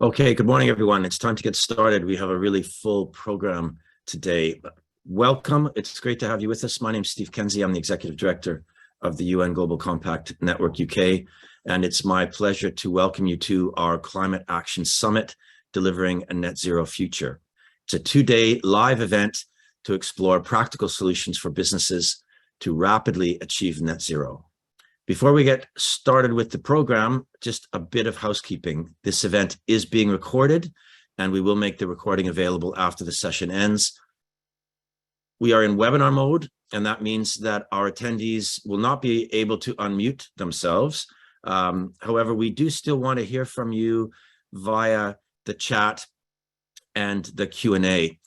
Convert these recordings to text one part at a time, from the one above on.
Okay, good morning, everyone. It's time to get started. We have a really full program today. Welcome. It's great to have you with us. My name is Steve Kenzie. I'm the Executive Director of the UN Global Compact Network UK, and it's my pleasure to welcome you to our Climate Action Summit, Delivering a Net Zero Future. It's a two-day live event to explore practical solutions for businesses to rapidly achieve net zero. Before we get started with the program, just a bit of housekeeping. This event is being recorded, and we will make the recording available after the session ends. We are in webinar mode, and that means that our attendees will not be able to unmute themselves. However, we do still want to hear from you via the chat and the Q&A.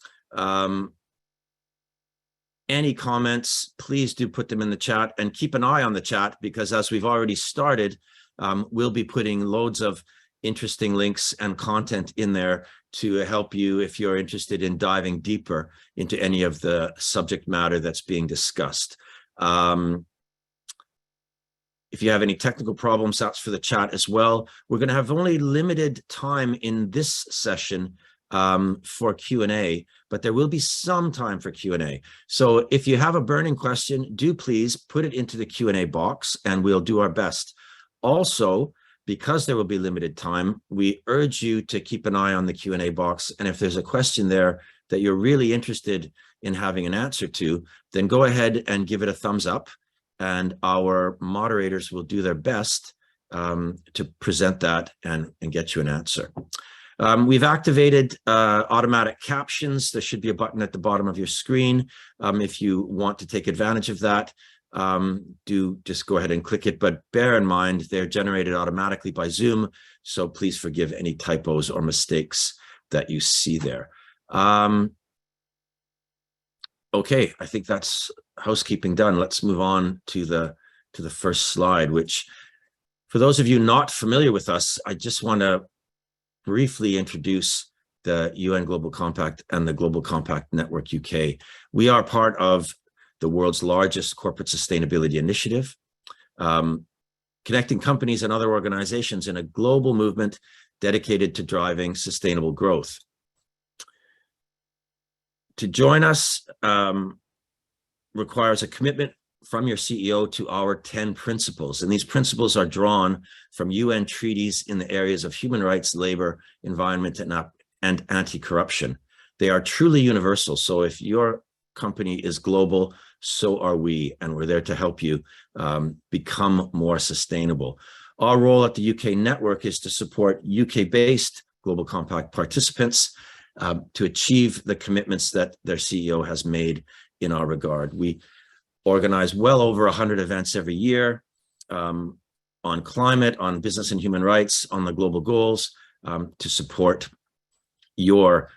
Any comments, please do put them in the chat, and keep an eye on the chat, because as we've already started, we'll be putting loads of interesting links and content in there to help you if you're interested in diving deeper into any of the subject matter that's being discussed. If you have any technical problems, that's for the chat as well. We're going to have only limited time in this session for Q&A, but there will be some time for Q&A. So if you have a burning question, do please put it into the Q&A box, and we'll do our best. Also, because there will be limited time, we urge you to keep an eye on the Q&A box, and if there's a question there that you're really interested in having an answer to, then go ahead and give it a thumbs up, and our moderators will do their best to present that and get you an answer. We've activated automatic captions. There should be a button at the bottom of your screen. If you want to take advantage of that, do just go ahead and click it. But bear in mind, they're generated automatically by Zoom, so please forgive any typos or mistakes that you see there. Okay, I think that's housekeeping done. Let's move on to the first slide, which, for those of you not familiar with us, I just want to briefly introduce the UN Global Compact and the Global Compact Network UK. We are part of the world's largest corporate sustainability initiative, connecting companies and other organizations in a global movement dedicated to driving sustainable growth. To join us requires a commitment from your CEO to our 10 principles. And these principles are drawn from UN treaties in the areas of human rights, labor, environment, and anti-corruption. They are truly universal. So if your company is global, so are we, and we're there to help you become more sustainable. Our role at the UK network is to support UK-based Global Compact participants to achieve the commitments that their CEO has made in our regard. We organize well over 100 events every year on climate, on business and human rights, on the global goals to support your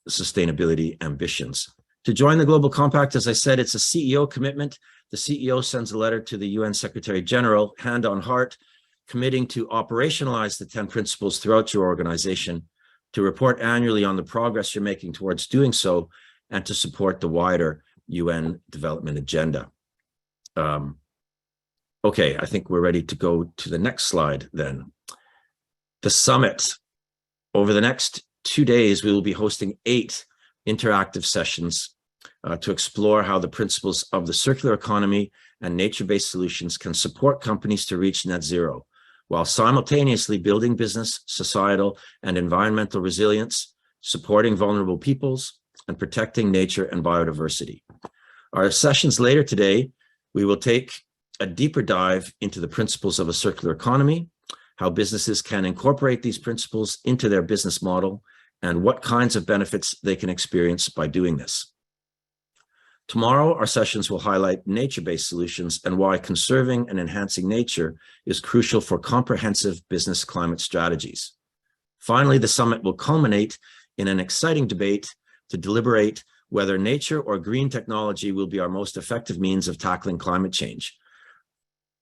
sustainability ambitions. To join the Global Compact, as I said, it's a CEO commitment. The CEO sends a letter to the UN Secretary General, hand on heart, committing to operationalize the 10 principles throughout your organization, to report annually on the progress you're making towards doing so, and to support the wider UN development agenda. Okay, I think we're ready to go to the next slide then. The summit. Over the next 2 days, we will be hosting 8 interactive sessions to explore how the principles of the circular economy and nature-based solutions can support companies to reach net zero, while simultaneously building business, societal, and environmental resilience, supporting vulnerable peoples, and protecting nature and biodiversity. Our sessions later today, we will take a deeper dive into the principles of a circular economy, how businesses can incorporate these principles into their business model, and what kinds of benefits they can experience by doing this. Tomorrow, our sessions will highlight nature-based solutions and why conserving and enhancing nature is crucial for comprehensive business climate strategies. Finally, the summit will culminate in an exciting debate to deliberate whether nature or green technology will be our most effective means of tackling climate change.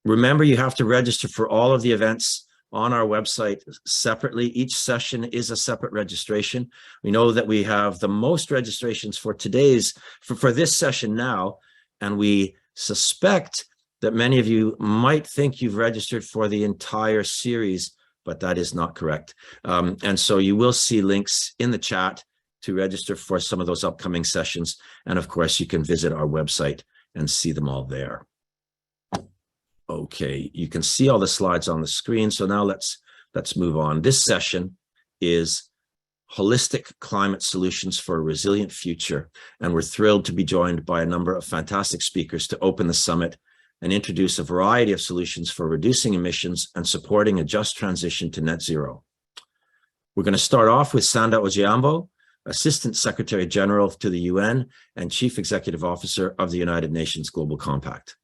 Remember, you have to register for all of the events on our website separately. Each session is a separate registration. We know that we have the most registrations for this session now, and we suspect that many of you might think you've registered for the entire series but that is not correct. And so you will see links in the chat to register for some of those upcoming sessions. And of course, you can visit our website and see them all there. Okay, you can see all the slides on the screen. So now let's move on. This session is Holistic Climate Solutions for a Resilient Future. And we're thrilled to be joined by a number of fantastic speakers to open the summit and introduce a variety of solutions for reducing emissions and supporting a just transition to net zero. We're going to start off with Sanda Ojiambo, Assistant Secretary General to the UN and Chief Executive Officer of the United Nations Global Compact.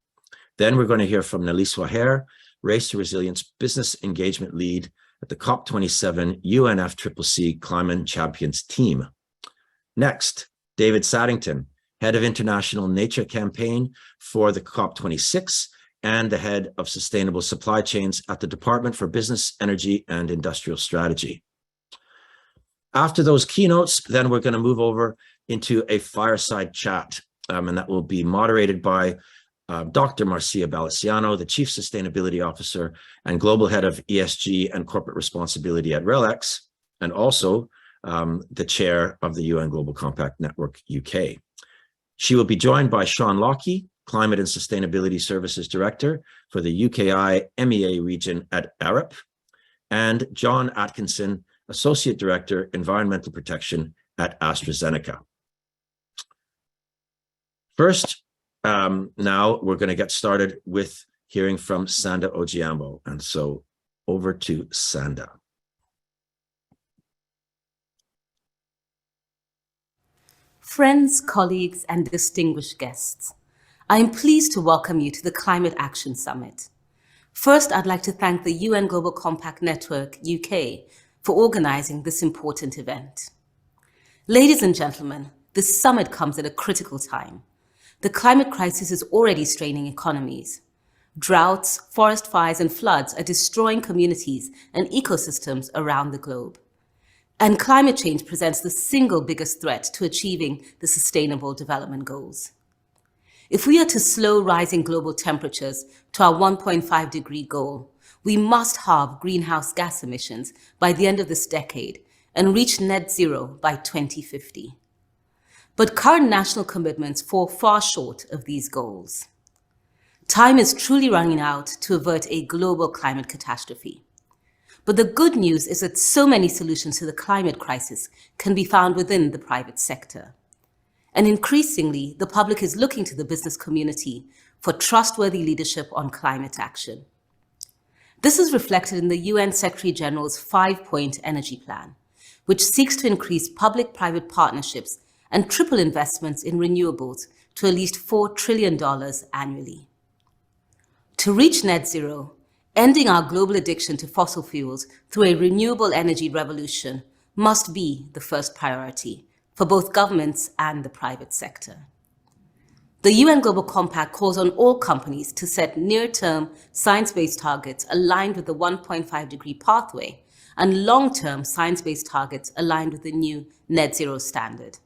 Then we're going to hear from Neliswa Hare, Race to Resilience Business Engagement Lead at the COP27 UNFCCC Climate Champions Team. Next, David Saddington, Head of International Nature Campaign for the COP26 and the Head of Sustainable Supply Chains at the Department for Business, Energy and Industrial Strategy. After those keynotes, then we're going to move over into a fireside chat, and that will be moderated by Dr. Márcia Balisciano, the Chief Sustainability Officer and Global Head of ESG and Corporate Responsibility at RELX, and also the Chair of the UN Global Compact Network UK. She will be joined by Lockie, Climate and Sustainability Services Director for the UKIMEA region at Arup, and John Atkinson, Associate Director, Environmental Protection at AstraZeneca. First, now we're going to get started with hearing from Sanda Ojiambo. And so over to Sanda. Friends, colleagues, and distinguished guests, I am pleased to welcome you to the Climate Action Summit. First, I'd like to thank the UN Global Compact Network UK for organizing this important event. Ladies and gentlemen, this summit comes at a critical time. The climate crisis is already straining economies. Droughts, forest fires, and floods are destroying communities and ecosystems around the globe. And climate change presents the single biggest threat to achieving the Sustainable Development Goals. If we are to slow rising global temperatures to our 1.5 degree goal, we must halve greenhouse gas emissions by the end of this decade and reach net zero by 2050. But current national commitments fall far short of these goals. Time is truly running out to avert a global climate catastrophe. But the good news is that so many solutions to the climate crisis can be found within the private sector. And increasingly, the public is looking to the business community for trustworthy leadership on climate action. This is reflected in the UN Secretary General's 5-point energy plan, which seeks to increase public-private partnerships and triple investments in renewables to at least $4 trillion annually. To reach net zero, ending our global addiction to fossil fuels through a renewable energy revolution must be the first priority for both governments and the private sector. The UN Global Compact calls on all companies to set near-term science-based targets aligned with the 1.5 degree pathway and long-term science-based targets aligned with the new net zero standard.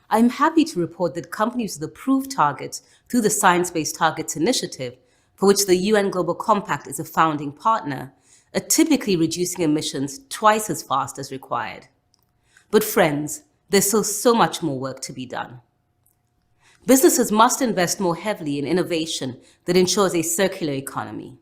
I'm happy to report that companies with approved targets through the Science Based Targets Initiative, for which the UN Global Compact is a founding partner, are typically reducing emissions twice as fast as required. But friends, there's still so much more work to be done. Businesses must invest more heavily in innovation that ensures a circular economy.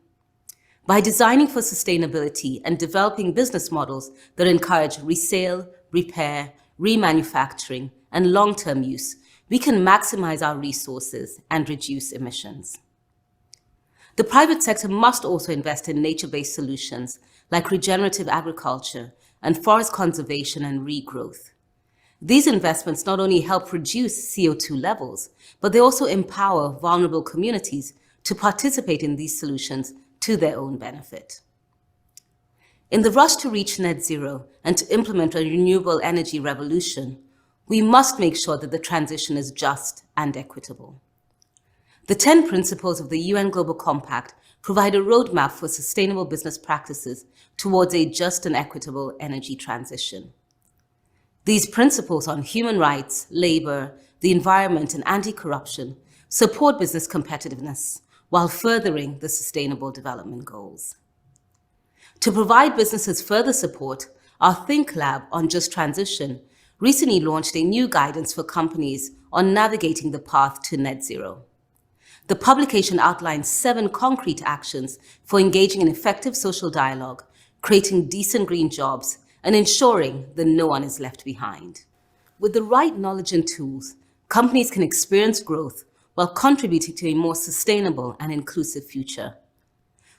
By designing for sustainability and developing business models that encourage resale, repair, remanufacturing, and long-term use, we can maximize our resources and reduce emissions. The private sector must also invest in nature-based solutions like regenerative agriculture and forest conservation and regrowth. These investments not only help reduce CO2 levels, but they also empower vulnerable communities to participate in these solutions to their own benefit. In the rush to reach net zero and to implement a renewable energy revolution, we must make sure that the transition is just and equitable. The 10 principles of the UN Global Compact provide a roadmap for sustainable business practices towards a just and equitable energy transition. These principles on human rights, labor, the environment, and anti-corruption support business competitiveness while furthering the Sustainable Development Goals. To provide businesses further support, our Think Lab on Just Transition recently launched a new guidance for companies on navigating the path to net zero. The publication outlines 7 concrete actions for engaging in effective social dialogue, creating decent green jobs, and ensuring that no one is left behind. With the right knowledge and tools, companies can experience growth while contributing to a more sustainable and inclusive future.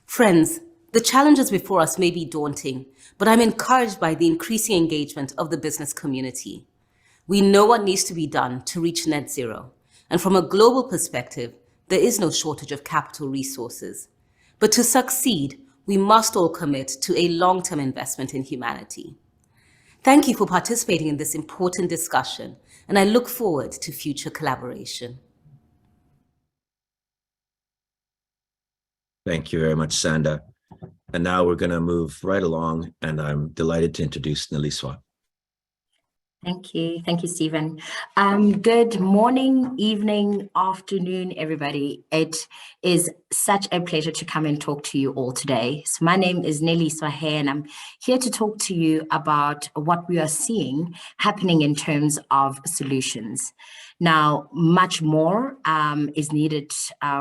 Friends, the challenges before us may be daunting, but I'm encouraged by the increasing engagement of the business community. We know what needs to be done to reach net zero, and from a global perspective, there is no shortage of capital resources. But to succeed, we must all commit to a long-term investment in humanity. Thank you for participating in this important discussion, and I look forward to future collaboration. Thank you very much, Sanda. And now we're going to move right along, and I'm delighted to introduce Neliswa. Thank you. Thank you, Stephen. Good morning, evening, afternoon, everybody. It is such a pleasure to come and talk to you all today. So my name is Neliswa, Hare, and I'm here to talk to you about what we are seeing happening in terms of solutions. Now, much more is needed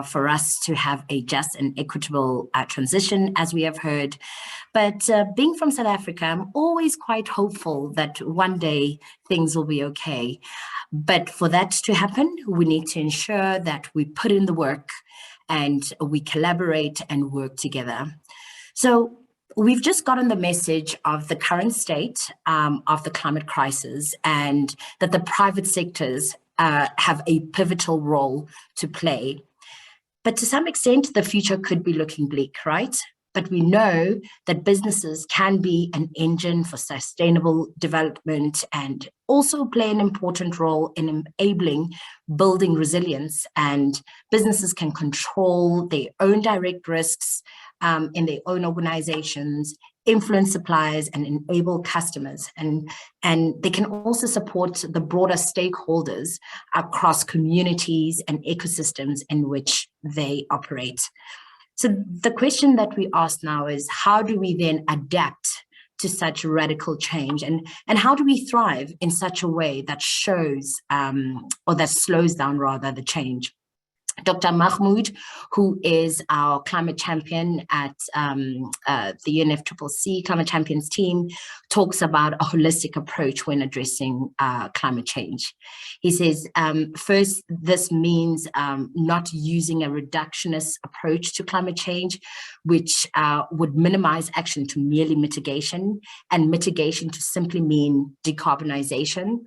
for us to have a just and equitable transition, as we have heard. But being from South Africa, I'm always quite hopeful that one day things will be okay. But for that to happen, we need to ensure that we put in the work and we collaborate and work together. So we've just gotten the message of the current state of the climate crisis, and that the private sectors have a pivotal role to play. But to some extent, the future could be looking bleak, right? But we know that businesses can be an engine for sustainable development and also play an important role in enabling building resilience, and businesses can control their own direct risks in their own organizations, influence suppliers, and enable customers. And they can also support the broader stakeholders across communities and ecosystems in which they operate. So the question that we ask now is, how do we then adapt to such radical change? And how do we thrive in such a way that shows, or that slows down rather, the change? Dr. Mahmoud, who is our climate champion at the UNFCCC Climate Champions team, talks about a holistic approach when addressing climate change. He says, first, this means not using a reductionist approach to climate change, which would minimize action to merely mitigation, and mitigation to simply mean decarbonization.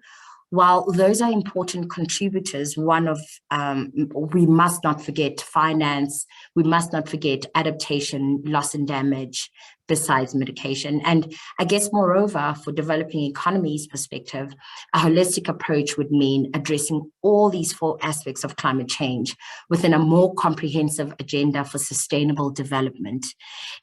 While those are important contributors, we must not forget finance, we must not forget adaptation, loss and damage, besides mitigation. And I guess, moreover, for developing economies perspective, a holistic approach would mean addressing all these 4 aspects of climate change within a more comprehensive agenda for sustainable development.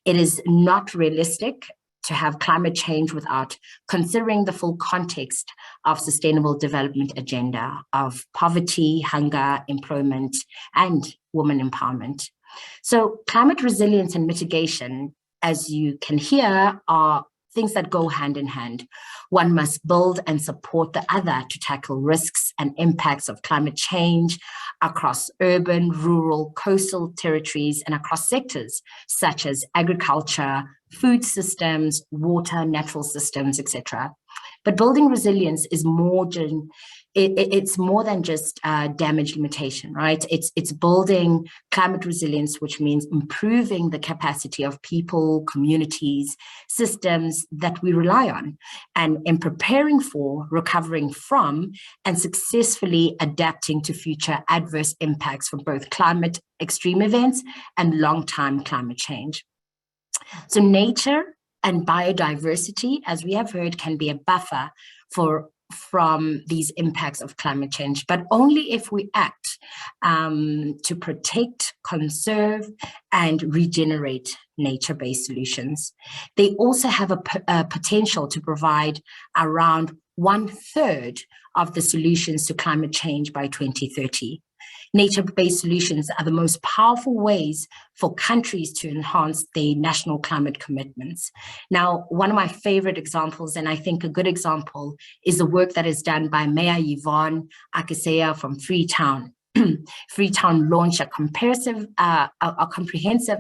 It is not realistic to have climate change without considering the full context of sustainable development agenda of poverty, hunger, employment, and women empowerment. So climate resilience and mitigation, as you can hear, are things that go hand in hand. One must build and support the other to tackle risks and impacts of climate change across urban, rural, coastal territories, and across sectors such as agriculture, food systems, water, natural systems, etc. But building resilience is more than just damage limitation, right? It's building climate resilience, which means improving the capacity of people, communities, systems that we rely on, and in preparing for, recovering from, and successfully adapting to future adverse impacts from both climate extreme events and long-term climate change. So nature and biodiversity, as we have heard, can be a buffer from these impacts of climate change, but only if we act to protect, conserve, and regenerate nature-based solutions. They also have a potential to provide around 1/3 of the solutions to climate change by 2030. nature-based solutions are the most powerful ways for countries to enhance their national climate commitments. Now, one of my favorite examples, and I think a good example, is the work that is done by Mayor Yvonne Akesea from Freetown. Freetown launched a comprehensive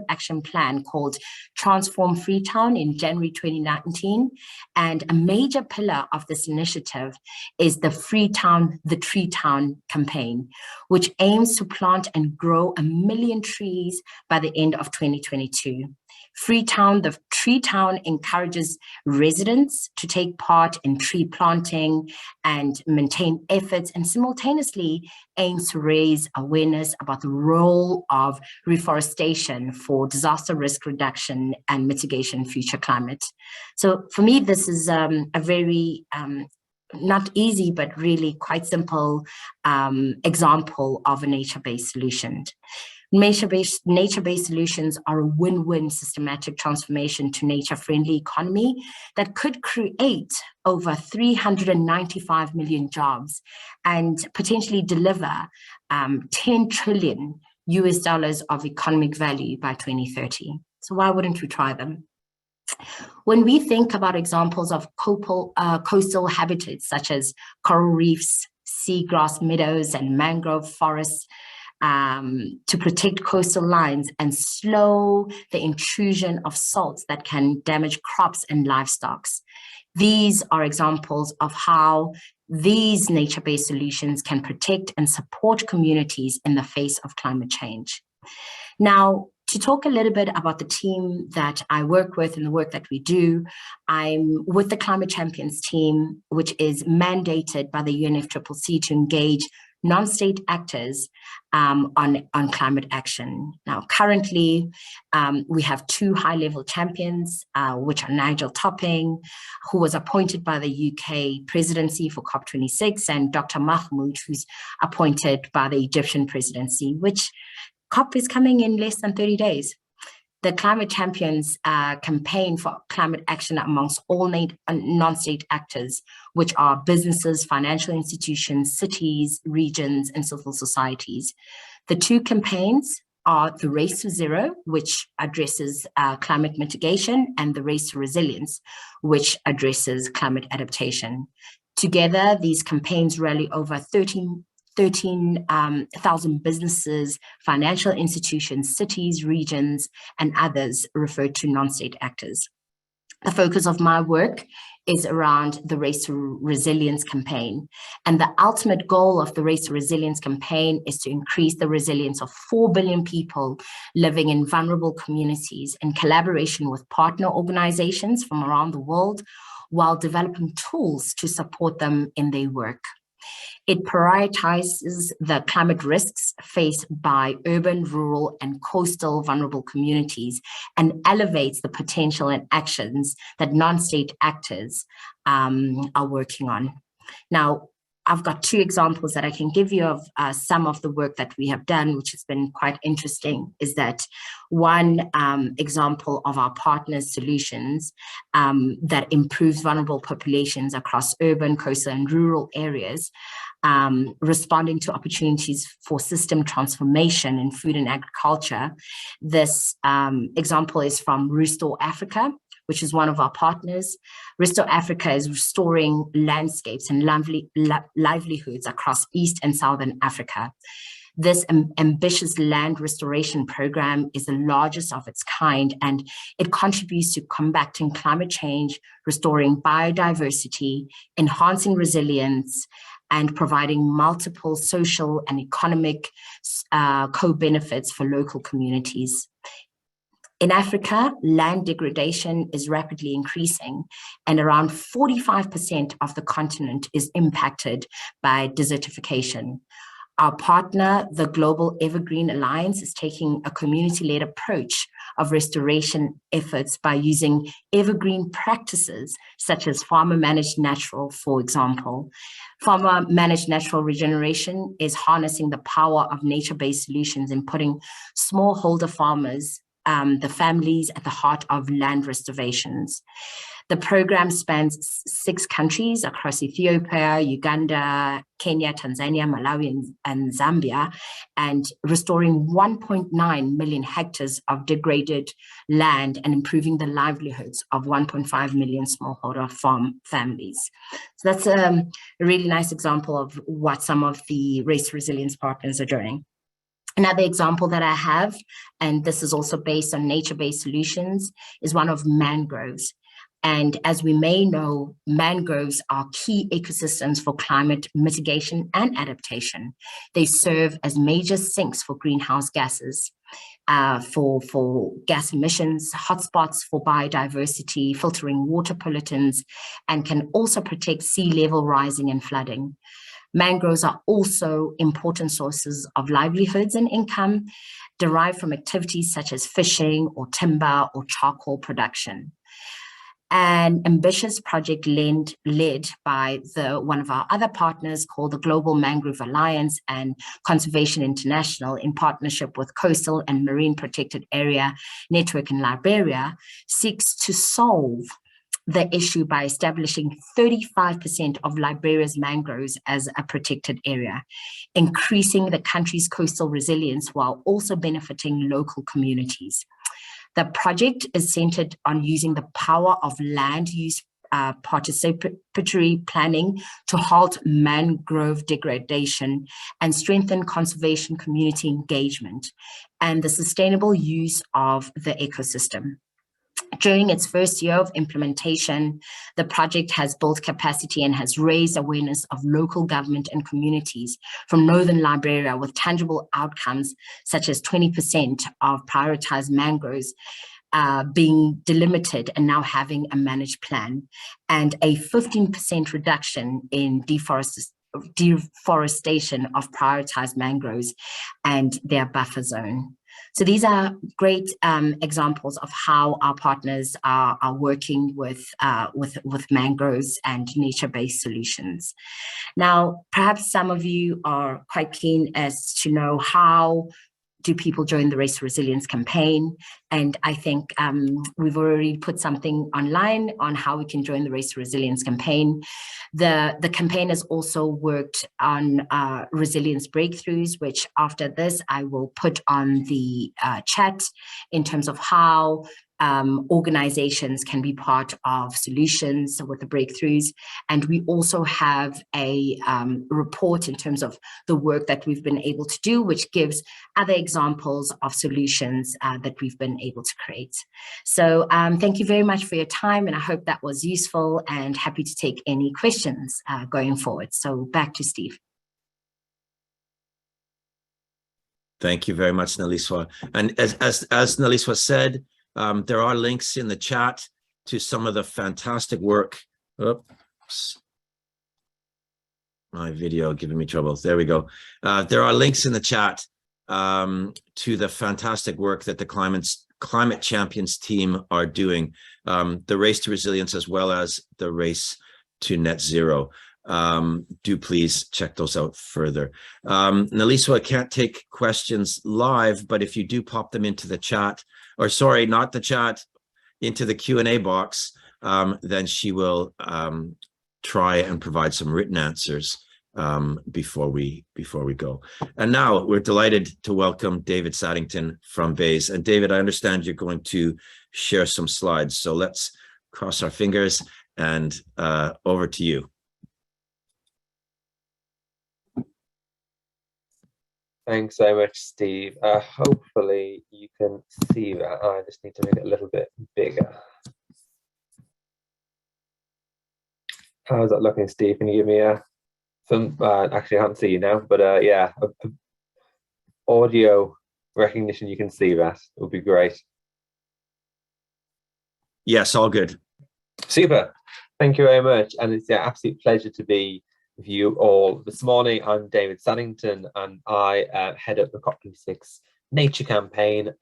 action plan called Transform Freetown in January 2019. And a major pillar of this initiative is the Freetown, the Tree Town campaign, which aims to plant and grow 1 million trees by the end of 2022. Freetown, the Tree Town, encourages residents to take part in tree planting and maintain efforts, and simultaneously aims to raise awareness about the role of reforestation for disaster risk reduction and mitigation future climate. So for me, this is a very not easy, but really quite simple example of a nature-based solution. Nature-based solutions are a win-win systematic transformation to nature-friendly economy that could create over 395 million jobs and potentially deliver 10 trillion US dollars of economic value by 2030. So why wouldn't we try them? When we think about examples of coastal habitats such as coral reefs, seagrass meadows, and mangrove forests, to protect coastal lines and slow the intrusion of salts that can damage crops and livestock. These are examples of how these nature-based solutions can protect and support communities in the face of climate change. Now, to talk a little bit about the team that I work with and the work that we do, I'm with the Climate Champions team, which is mandated by the UNFCCC to engage non-state actors on climate action. Now, currently, we have 2 high-level champions, which are Nigel Topping, who was appointed by the UK presidency for COP26, and Dr. Mahmoud, who's appointed by the Egyptian presidency, which COP is coming in less than 30 days. The Climate Champions campaign for climate action amongst all non-state actors, which are businesses, financial institutions, cities, regions, and civil societies. The 2 campaigns are the Race to Zero, which addresses climate mitigation, and the Race to Resilience, which addresses climate adaptation. Together, these campaigns rally over 13,000 businesses, financial institutions, cities, regions, and others referred to non-state actors. The focus of my work is around the Race to Resilience campaign. And the ultimate goal of the Race to Resilience campaign is to increase the resilience of 4 billion people living in vulnerable communities in collaboration with partner organizations from around the world, while developing tools to support them in their work. It prioritizes the climate risks faced by urban, rural, and coastal vulnerable communities, and elevates the potential and actions that non-state actors are working on. Now, I've got 2 examples that I can give you of some of the work that we have done, which has been quite interesting. Is that one example of our partners' solutions that improves vulnerable populations across urban, coastal, and rural areas, responding to opportunities for system transformation in food and agriculture. This example is from Restore Africa, which is one of our partners. Restore Africa is restoring landscapes and livelihoods across East and Southern Africa. This ambitious land restoration program is the largest of its kind, and it contributes to combating climate change, restoring biodiversity, enhancing resilience, and providing multiple social and economic co-benefits for local communities. In Africa, land degradation is rapidly increasing, and around 45% of the continent is impacted by desertification. Our partner, the Global Evergreen Alliance, is taking a community-led approach of restoration efforts by using evergreen practices such as farmer-managed natural, for example. Farmer-managed natural regeneration is harnessing the power of nature-based solutions and putting smallholder farmers, the families, at the heart of land restorations. The program spans 6 countries across Ethiopia, Uganda, Kenya, Tanzania, Malawi, and Zambia, and restoring 1.9 million hectares of degraded land and improving the livelihoods of 1.5 million smallholder farm families. So that's a really nice example of what some of the race resilience partners are doing. Another example that I have, and this is also based on nature-based solutions, is one of mangroves. And as we may know, mangroves are key ecosystems for climate mitigation and adaptation. They serve as major sinks for greenhouse gases, for gas emissions, hotspots for biodiversity, filtering water pollutants, and can also protect sea level rising and flooding. Mangroves are also important sources of livelihoods and income derived from activities such as fishing or timber or charcoal production. An ambitious project led by one of our other partners called the Global Mangrove Alliance and Conservation International in partnership with Coastal and Marine Protected Area Network in Liberia seeks to solve the issue by establishing 35% of Liberia's mangroves as a protected area, increasing the country's coastal resilience while also benefiting local communities. The project is centered on using the power of land use participatory planning to halt mangrove degradation and strengthen conservation community engagement and the sustainable use of the ecosystem. During its first year of implementation, the project has built capacity and has raised awareness of local government and communities from Northern Liberia with tangible outcomes such as 20% of prioritized mangroves being delimited and now having a managed plan, and a 15% reduction in deforestation of prioritized mangroves and their buffer zone. So these are great examples of how our partners are working with mangroves and nature-based solutions. Now, perhaps some of you are quite keen as to know how do people join the Race Resilience campaign? And I think we've already put something online on how we can join the Race Resilience campaign. The campaign has also worked on resilience breakthroughs, which after this I will put on the chat in terms of how organizations can be part of solutions with the breakthroughs. And we also have a report in terms of the work that we've been able to do, which gives other examples of solutions that we've been able to create. So thank you very much for your time, and I hope that was useful, and happy to take any questions going forward. So back to Steve. Thank you very much, Neliswa. And as Neliswa said, there are links in the chat to some of the fantastic work. Oops. My video giving me trouble. There we go. There are links in the chat to the fantastic work that the Climate Champions team are doing, the Race to Resilience as well as the Race to Net Zero. Do please check those out further. Neliswa can't take questions live, but if you do pop them into the chat, or sorry, not the chat, into the Q&A box, then she will try and provide some written answers before we go. And now we're delighted to welcome David Saddington from BEIS. And David, I understand you're going to share some slides, so let's cross our fingers and over to you. Thanks so much, Steve. Hopefully you can see that. I just need to make it a little bit bigger. How's that looking, Steve? Can you give me some, actually I can't see you now, but yeah, audio recognition, you can see that. It would be great. Yes, all good. Super. Thank you very much. And it's an absolute pleasure to be with you all this morning. I'm David Saddington, and I head up the COP26 Nature campaign.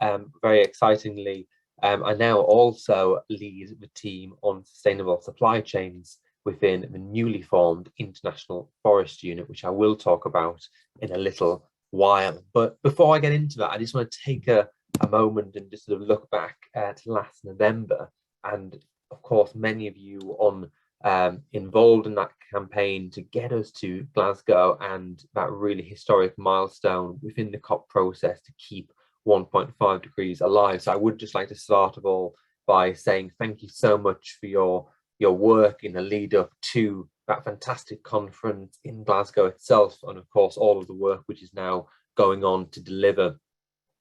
Very excitingly, I now also lead the team on sustainable supply chains within the newly formed International Forest Unit, which I will talk about in a little while. But before I get into that, I just want to take a moment and just sort of look back to last November and of course, many of you on involved in that campaign to get us to Glasgow and that really historic milestone within the COP process to keep 1.5 degrees alive. So I would just like to start of all by saying thank you so much for your work in the lead up to that fantastic conference in Glasgow itself, and of course all of the work which is now going on to deliver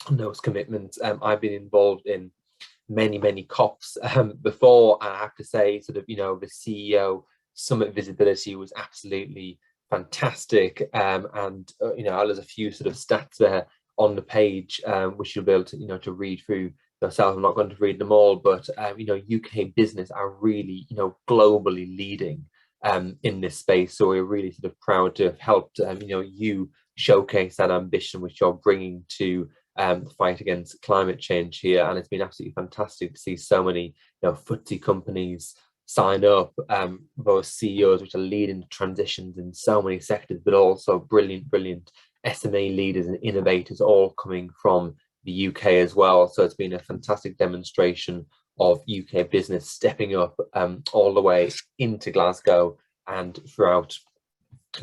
on those commitments. I've been involved in many COPs before, and I have to say, sort of, the CEO summit visibility was absolutely fantastic, and there's a few sort of stats there on the page which you'll be able to to read through yourself. I'm not going to read them all, but UK business are really globally leading in this space, so we're really sort of proud to have helped you showcase that ambition which you're bringing to the fight against climate change here. And it's been absolutely fantastic to see so many FTSE companies sign up, both CEOs which are leading the transitions in so many sectors, but also brilliant SMA leaders and innovators all coming from the UK as well. So it's been a fantastic demonstration of UK business stepping up all the way into Glasgow and throughout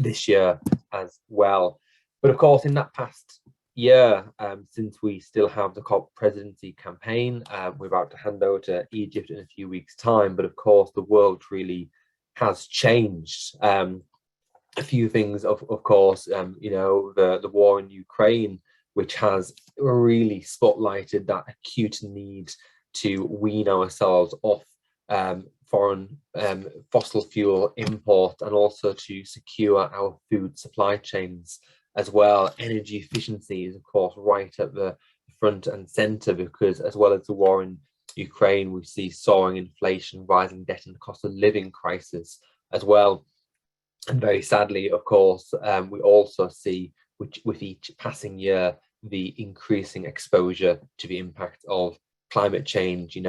this year as well. But of course, in that past year, since we still have the COP presidency campaign, we're about to hand over to Egypt in a few weeks' time. But of course, the world really has changed. A few things, of course, the war in Ukraine, which has really spotlighted that acute need to wean ourselves off foreign fossil fuel import, and also to secure our food supply chains as well. Energy efficiency is, of course, right at the front and center, because as well as the war in Ukraine, we see soaring inflation, rising debt, and the cost of living crisis as well. And very sadly, of course, we also see, with each passing year, the increasing exposure to the impact of climate change. You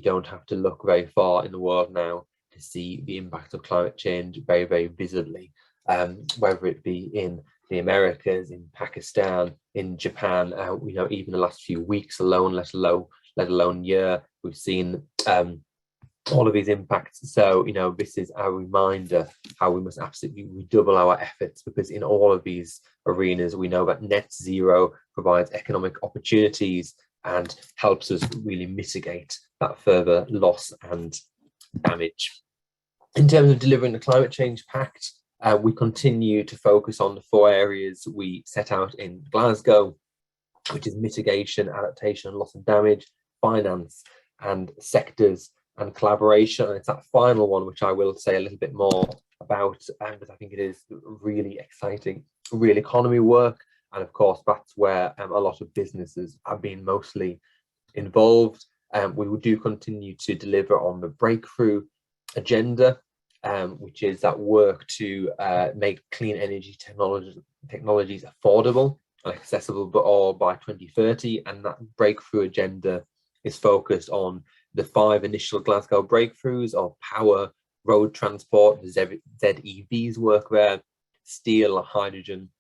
don't have to look very far in the world now to see the impact of climate change very visibly, whether it be in the Americas, in Pakistan, in Japan. Even the last few weeks alone, let alone year, we've seen all of these impacts. So this is a reminder how we must absolutely redouble our efforts, because in all of these arenas we know that net zero provides economic opportunities and helps us really mitigate that further loss and damage. In terms of delivering the Climate Change Pact, we continue to focus on the 4 areas we set out in Glasgow, which is mitigation, adaptation, and loss and damage, finance, and sectors and collaboration. And it's that final one which I will say a little bit more about, because I think it is really exciting, real economy work. And of course, that's where a lot of businesses have been mostly involved. We do continue to deliver on the breakthrough agenda, which is that work to make clean energy technologies affordable and accessible, but all by 2030. And that breakthrough agenda is focused on the 5 initial Glasgow breakthroughs of power, road transport, the ZEVs work there, steel, hydrogen,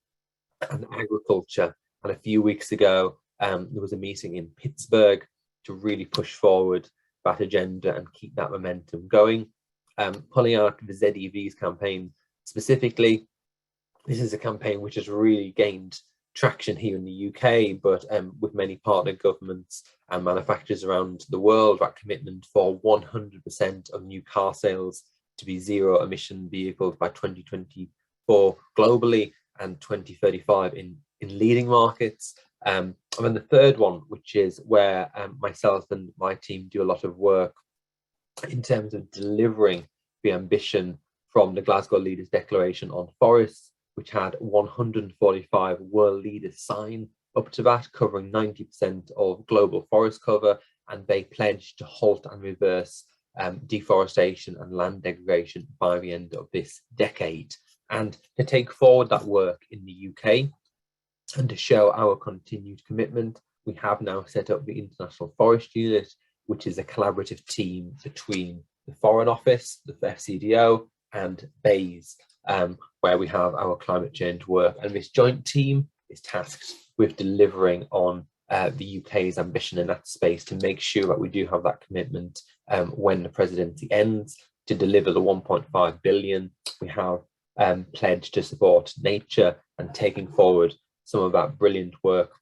and agriculture. And a few weeks ago, there was a meeting in Pittsburgh to really push forward that agenda and keep that momentum going. Pulling out the ZEVs campaign specifically, this is a campaign which has really gained traction here in the UK, but with many partner governments and manufacturers around the world, that commitment for 100% of new car sales to be zero emission vehicles by 2024 globally and 2035 in leading markets. And then the third one, which is where myself and my team do a lot of work in terms of delivering the ambition from the Glasgow Leaders Declaration on Forests, which had 145 world leaders sign up to that, covering 90% of global forest cover, and they pledged to halt and reverse deforestation and land degradation by the end of this decade. And to take forward that work in the UK and to show our continued commitment, we have now set up the International Forest Unit, which is a collaborative team between the Foreign Office, the FCDO, and BEIS, where we have our climate change work. And this joint team is tasked with delivering on the UK's ambition in that space to make sure that we do have that commitment when the presidency ends to deliver the 1.5 billion. We have pledged to support nature and taking forward some of that brilliant work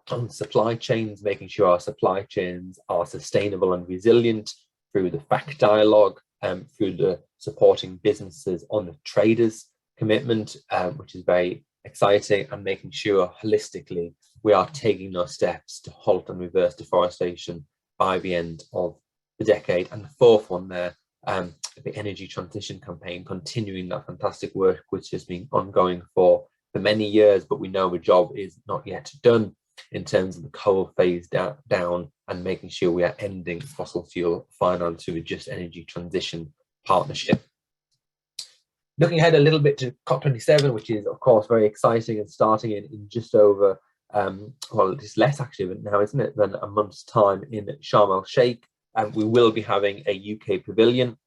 on supply chains, making sure our supply chains are sustainable and resilient through the fact dialogue, through the supporting businesses on the traders commitment, which is very exciting, and making sure holistically we are taking those steps to halt and reverse deforestation by the end of the decade. And the fourth one there, the energy transition campaign, continuing that fantastic work which has been ongoing for many years, but we know the job is not yet done in terms of the coal phase down and making sure we are ending fossil fuel finance through a just energy transition partnership. Looking ahead a little bit to COP27, which is of course very exciting and starting in just over, well, it's less actually now, isn't it, than a month's time in Sharm el Sheikh. And we will be having a UK pavilion,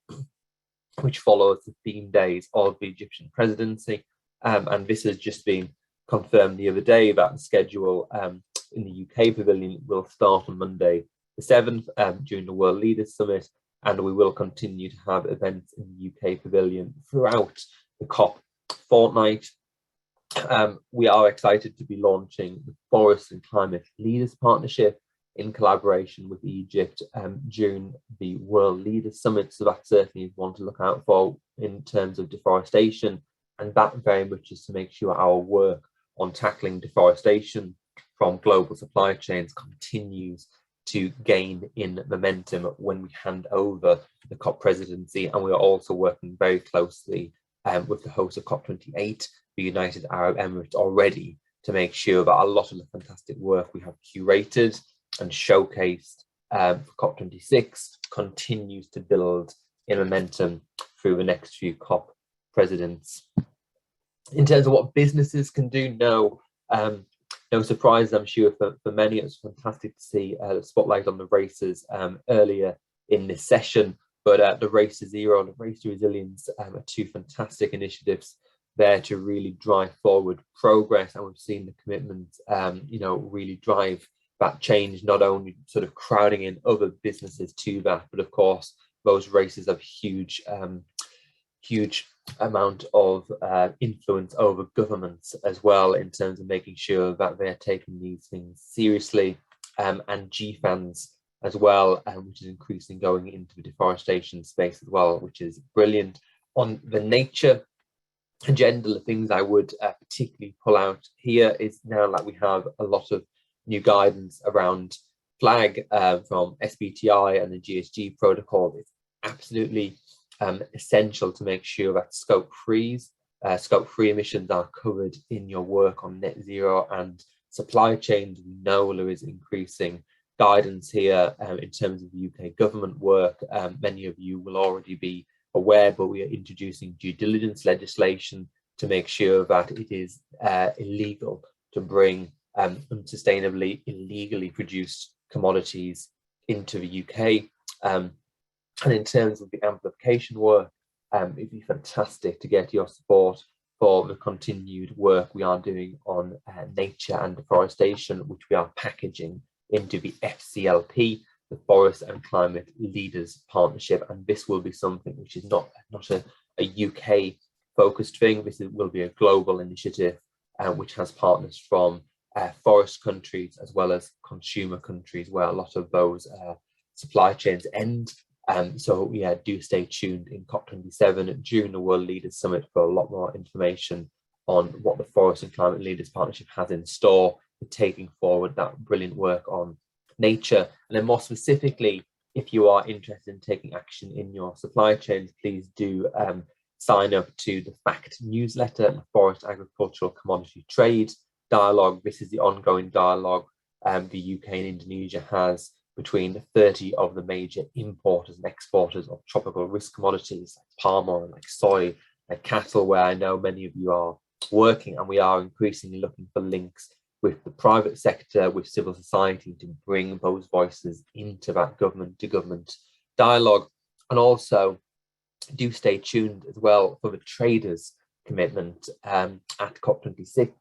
which follows the theme days of the Egyptian presidency. And this has just been confirmed the other day that the schedule in the UK pavilion will start on Monday the 7th during the World Leaders Summit, and we will continue to have events in the UK pavilion throughout the COP fortnight. We are excited to be launching the Forest and Climate Leaders Partnership in collaboration with Egypt during the World Leaders Summit, so that certainly is one to look out for in terms of deforestation. And that very much is to make sure our work on tackling deforestation from global supply chains continues to gain in momentum when we hand over the COP presidency. And we are also working very closely with the host of COP28, the United Arab Emirates, already to make sure that a lot of the fantastic work we have curated and showcased for COP26 continues to build in momentum through the next few COP presidents. In terms of what businesses can do, no surprise, I'm sure, for many. It was fantastic to see the spotlight on the races earlier in this session, but the Race to Zero and the Race to Resilience are two fantastic initiatives there to really drive forward progress, and we've seen the commitment really drive that change, not only sort of crowding in other businesses to that, but of course those races have huge amount of influence over governments as well, in terms of making sure that they're taking these things seriously, and GFANs as well, which is increasingly going into the deforestation space as well, which is brilliant. On the nature agenda, the things I would particularly pull out here is now that we have a lot of new guidance around flag from SBTI and the GHG protocol. It's absolutely essential to make sure that scope 3 emissions are covered in your work on net zero and supply chains. We know there is increasing guidance here in terms of UK government work. Many of you will already be aware, but we are introducing due diligence legislation to make sure that it is illegal to bring unsustainably, illegally produced commodities into the UK. And in terms of the amplification work, it'd be fantastic to get your support for the continued work we are doing on nature and deforestation, which we are packaging into the FCLP, the Forest and Climate Leaders Partnership. And this will be something which is not a UK focused thing. This will be a global initiative which has partners from forest countries as well as consumer countries, where a lot of those supply chains end. So yeah, do stay tuned in COP27 during the World Leaders Summit for a lot more information on what the Forest and Climate Leaders Partnership has in store for taking forward that brilliant work on nature. And then more specifically, if you are interested in taking action in your supply chains, please do sign up to the FACT newsletter, the Forest Agricultural Commodity Trade Dialogue. This is the ongoing dialogue the UK and Indonesia has between 30 of the major importers and exporters of tropical risk commodities like palm oil, like soy, like cattle, where I know many of you are working, and we are increasingly looking for links with the private sector, with civil society, to bring those voices into that government to government dialogue. And also do stay tuned as well for the traders commitment. At COP26,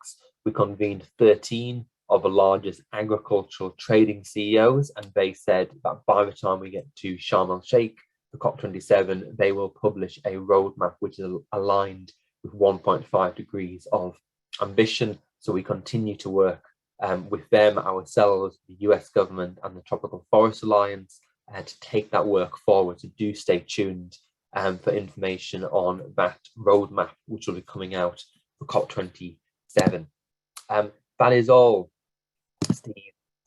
we convened 13 of the largest agricultural trading CEOs, and they said that by the time we get to Sharm el-Sheikh, the COP27, they will publish a roadmap which is aligned with 1.5 degrees of ambition. So we continue to work with them, ourselves, the US government and the Tropical Forest Alliance to take that work forward. So do stay tuned for information on that roadmap, which will be coming out for COP27. That is all, Steve,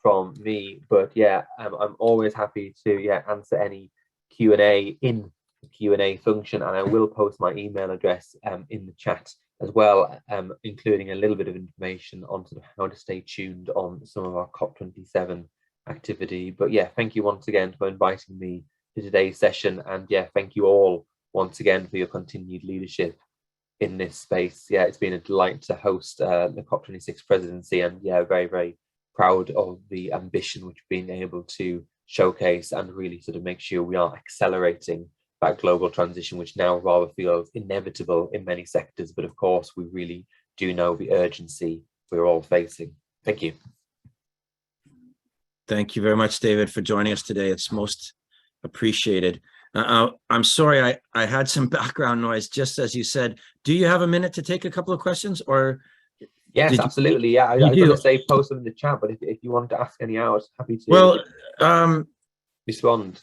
from me. But yeah, I'm always happy to answer any Q&A in the Q&A function, and I will post my email address in the chat as well, including a little bit of information on sort of how to stay tuned on some of our COP27 activity. But yeah, thank you once again for inviting me to today's session, and yeah, thank you all once again for your continued leadership in this space. Yeah, it's been a delight to host the COP26 presidency, and yeah, very, very proud of the ambition which we've been able to showcase and really sort of make sure we are accelerating that global transition, which now rather feels inevitable in many sectors. But of course, we really do know the urgency we're all facing. Thank you. Thank you very much, David, for joining us today. It's most appreciated. I'm sorry, I had some background noise, just as you said. Do you have a minute to take a couple of questions, or? Yes, absolutely. Yeah, I was going to say post them in the chat, but if you want to ask any hours, happy to. Well, respond.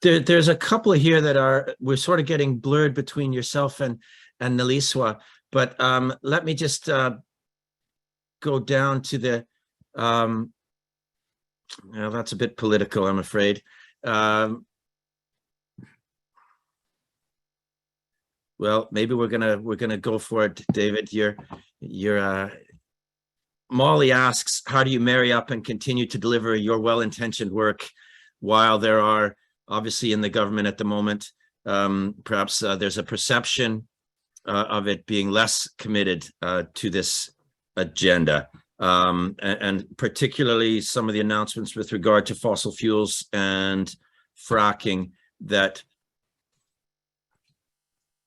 There's a couple here that we're sort of getting blurred between yourself and Neliswa, but let me just go down to the. Well, that's a bit political, I'm afraid. Well, maybe we're gonna go for it, David. Molly asks, how do you marry up and continue to deliver your well-intentioned work while there are, obviously in the government at the moment, perhaps there's a perception of it being less committed to this agenda, and particularly some of the announcements with regard to fossil fuels and fracking, that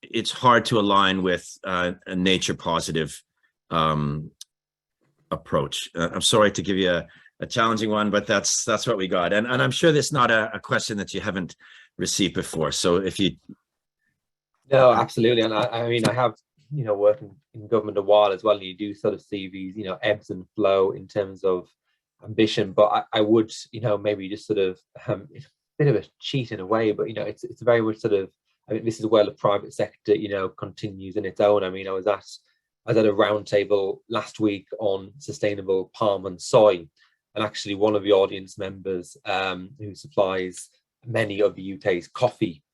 it's hard to align with a nature positive approach. I'm sorry to give you a challenging one, but that's what we got. And I'm sure that's not a question that you haven't received before. So if you. No, absolutely. And I mean, I have, worked in government a while as well. And you do sort of see these, ebbs and flow in terms of ambition. But I would, maybe just sort of a bit of a cheat in a way, but, it's very much sort of, I mean, this is where the private sector, continues in its own. I mean, I was at a roundtable last week on sustainable palm and soy, and actually one of the audience members who supplies many of the UK's coffee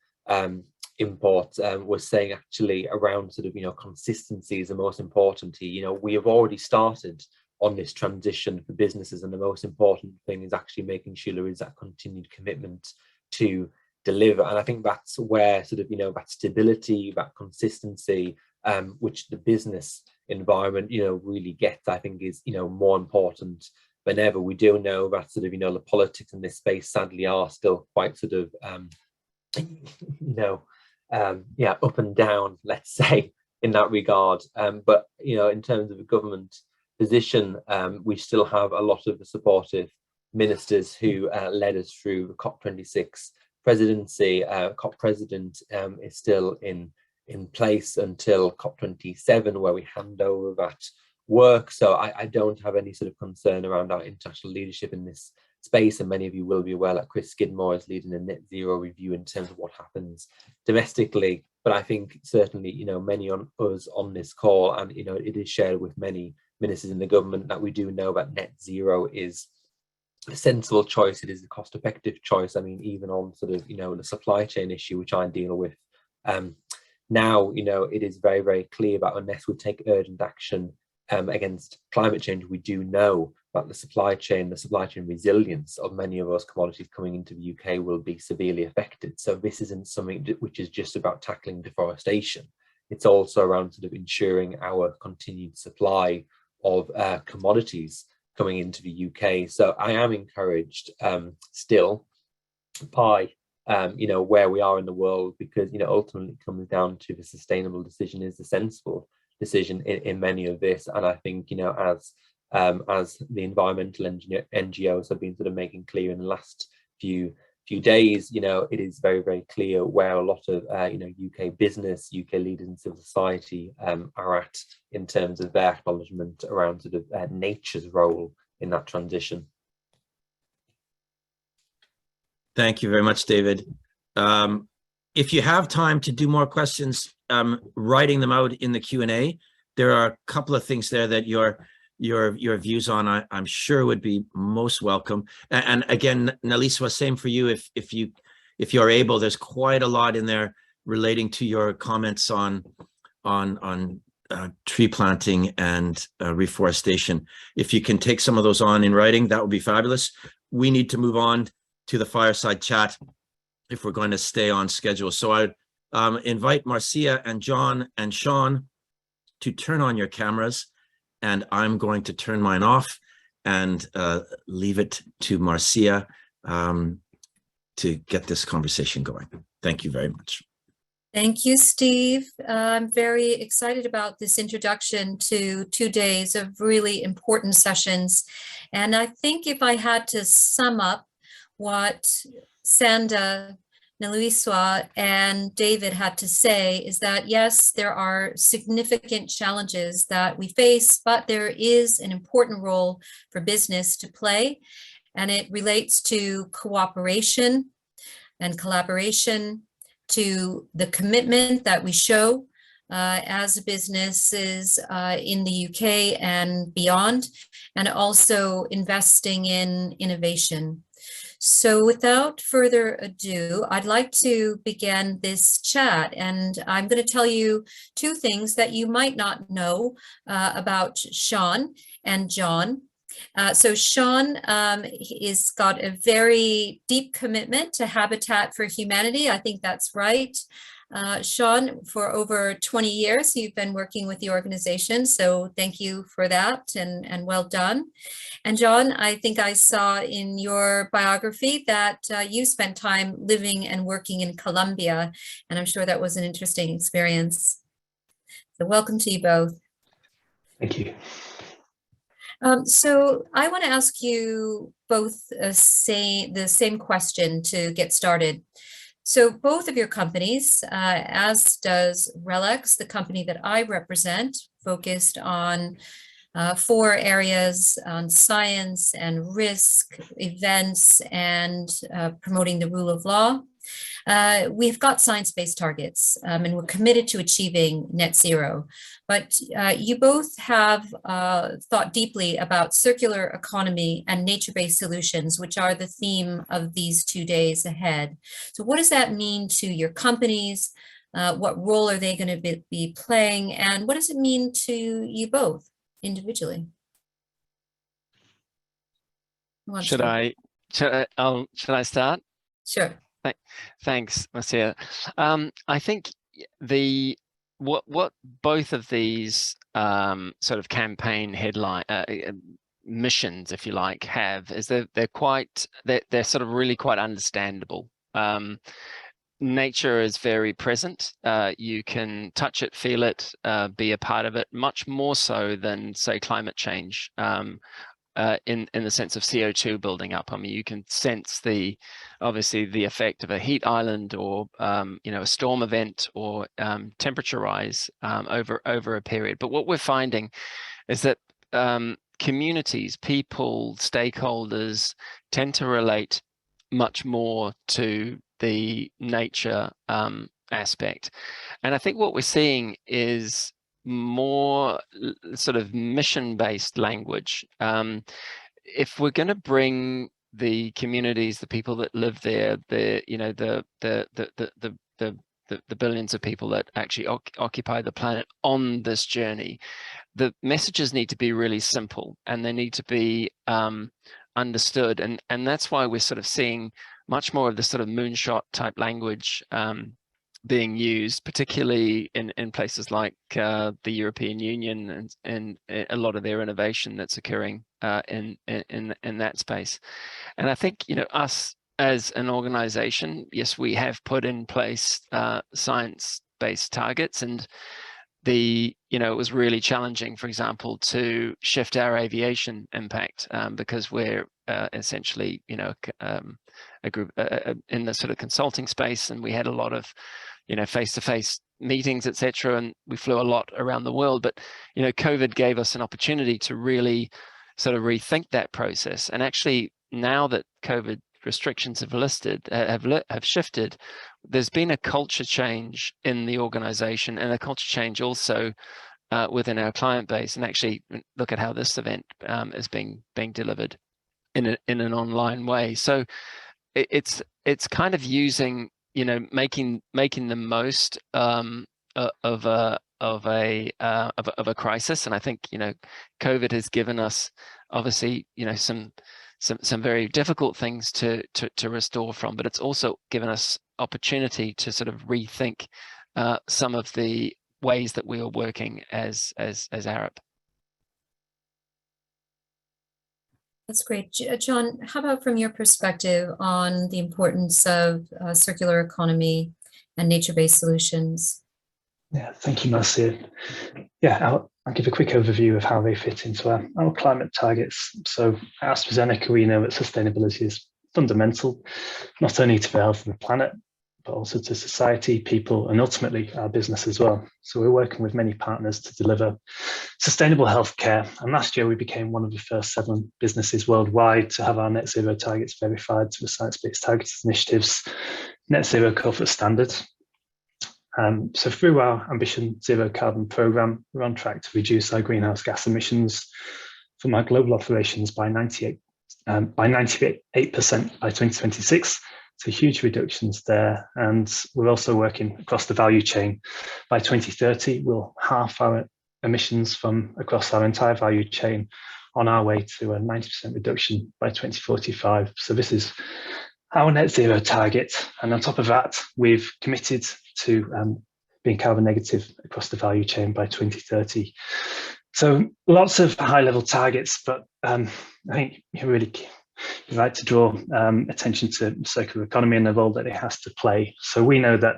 imports was saying actually around sort of, consistency is the most important. We have already started on this transition for businesses, and the most important thing is actually making sure there is that continued commitment to deliver. And I think that's where sort of, that stability, that consistency, which the business environment, really gets, I think is, more important than ever. We do know that sort of, the politics in this space sadly are still quite sort of, up and down, let's say, in that regard. But, in terms of a government position, we still have a lot of the supportive ministers who led us through the COP26 presidency. COP president is still in place until COP27, where we hand over that work. So I don't have any sort of concern around our international leadership in this space, and many of you will be aware that Chris Skidmore is leading a net zero review in terms of what happens domestically. But I think certainly, many on us on this call, and it is shared with many ministers in the government, that we do know that net zero is a sensible choice. It is a cost-effective choice. I mean, even on sort of, the supply chain issue, which I deal with now, it is very, very clear that unless we take urgent action against climate change, we do know that the supply chain resilience of many of those commodities coming into the UK will be severely affected. So this isn't something which is just about tackling deforestation. It's also around sort of ensuring our continued supply of commodities coming into the UK. So I am encouraged still by where we are in the world, because ultimately it comes down to the sustainable decision is the sensible decision in many of this. And I think as as the environmental NGOs have been sort of making clear in the last few days. It is very, very clear where a lot of UK business, UK leaders in civil society are at in terms of their acknowledgement around sort of nature's role in that transition. Thank you very much, David. If you have time to do more questions, writing them out in the Q&A, there are a couple of things there that your views on, I'm sure would be most welcome. And again, Neliswa, same for you. If you're able, there's quite a lot in there relating to your comments on tree planting and reforestation. If you can take some of those on in writing, that would be fabulous. We need to move on to the fireside chat if we're going to stay on schedule. So I invite Márcia and John and Sean to turn on your cameras, and I'm going to turn mine off and leave it to Márcia to get this conversation going. Thank you very much. Thank you, Steve. I'm very excited about this introduction to 2 days of really important sessions. And I think if I had to sum up what Sanda, Neliswa, and David had to say, is that yes, there are significant challenges that we face, but there is an important role for business to play, and it relates to cooperation and collaboration, to the commitment that we show as businesses in the UK and beyond, and also investing in innovation. So without further ado, I'd like to begin this chat, and I'm going to tell you 2 things that you might not know about Sean and John. So Sean is got a very deep commitment to Habitat for Humanity. I think that's right. Sean, for over 20 years, you've been working with the organization, so thank you for that, and well done. And John, I think I saw in your biography that you spent time living and working in Colombia, and I'm sure that was an interesting experience. So welcome to you both. Thank you. So I want to ask you both the same question to get started. So both of your companies, as does RELX, the company that I represent, focused on 4 areas on science and risk, events, and promoting the rule of law. We've got science-based targets, and we're committed to achieving net zero. But you both have thought deeply about circular economy and nature-based solutions, which are the theme of these 2 days ahead. So what does that mean to your companies? What role are they going to be playing? And what does it mean to you both individually? Should I start? Sure. Thanks, Márcia. I think what both of these sort of campaign headline missions, if you like, have is they're sort of really quite understandable. Nature is very present. You can touch it, feel it, be a part of it, much more so than, say, climate change. In the sense of CO2 building up. I mean, you can sense obviously the effect of a heat island, or a storm event, or temperature rise over a period. But what we're finding is that communities, people, stakeholders tend to relate much more to the nature aspect. And I think what we're seeing is more sort of mission-based language. If we're going to bring the communities, the people that live there, the billions of people that actually occupy the planet on this journey, the messages need to be really simple, and they need to be understood. And that's why we're sort of seeing much more of the sort of moonshot type language being used, particularly in places like the European Union and a lot of their innovation that's occurring in that space. And I think, us as an organization, yes, we have put in place science-based targets, and it was really challenging, for example, to shift our aviation impact because we're essentially, a group in the sort of consulting space, and we had a lot of, face-to-face meetings, etc., and we flew a lot around the world. But COVID gave us an opportunity to really sort of rethink that process. And actually, now that COVID restrictions have shifted, there's been a culture change in the organization, and a culture change also within our client base. And actually, look at how this event is being delivered in an online way. So it's kind of using, making the most of a crisis. And I think COVID has given us, obviously, some very difficult things to restore from, but it's also given us opportunity to sort of rethink some of the ways that we are working as Arup. That's great. John, how about from your perspective on the importance of circular economy and nature-based solutions? Yeah, thank you, Márcia. Yeah, I'll give a quick overview of how they fit into our climate targets. So at AstraZeneca, we know that sustainability is fundamental, not only to the health of the planet, but also to society, people, and ultimately our business as well. So we're working with many partners to deliver sustainable healthcare. And last year, we became one of the first 7 businesses worldwide to have our net zero targets verified to the Science Based Targets initiative's net zero corporate standards. So through our Ambition Zero Carbon program, we're on track to reduce our greenhouse gas emissions from our global operations by 98% by 2026. So huge reductions there. And we're also working across the value chain. By 2030, we'll halve our emissions from across our entire value chain, on our way to a 90% reduction by 2045. So this is our net zero target. And on top of that, we've committed to being carbon negative across the value chain by 2030. So lots of high level targets, but I think you'd like to draw attention to circular economy and the role that it has to play. So we know that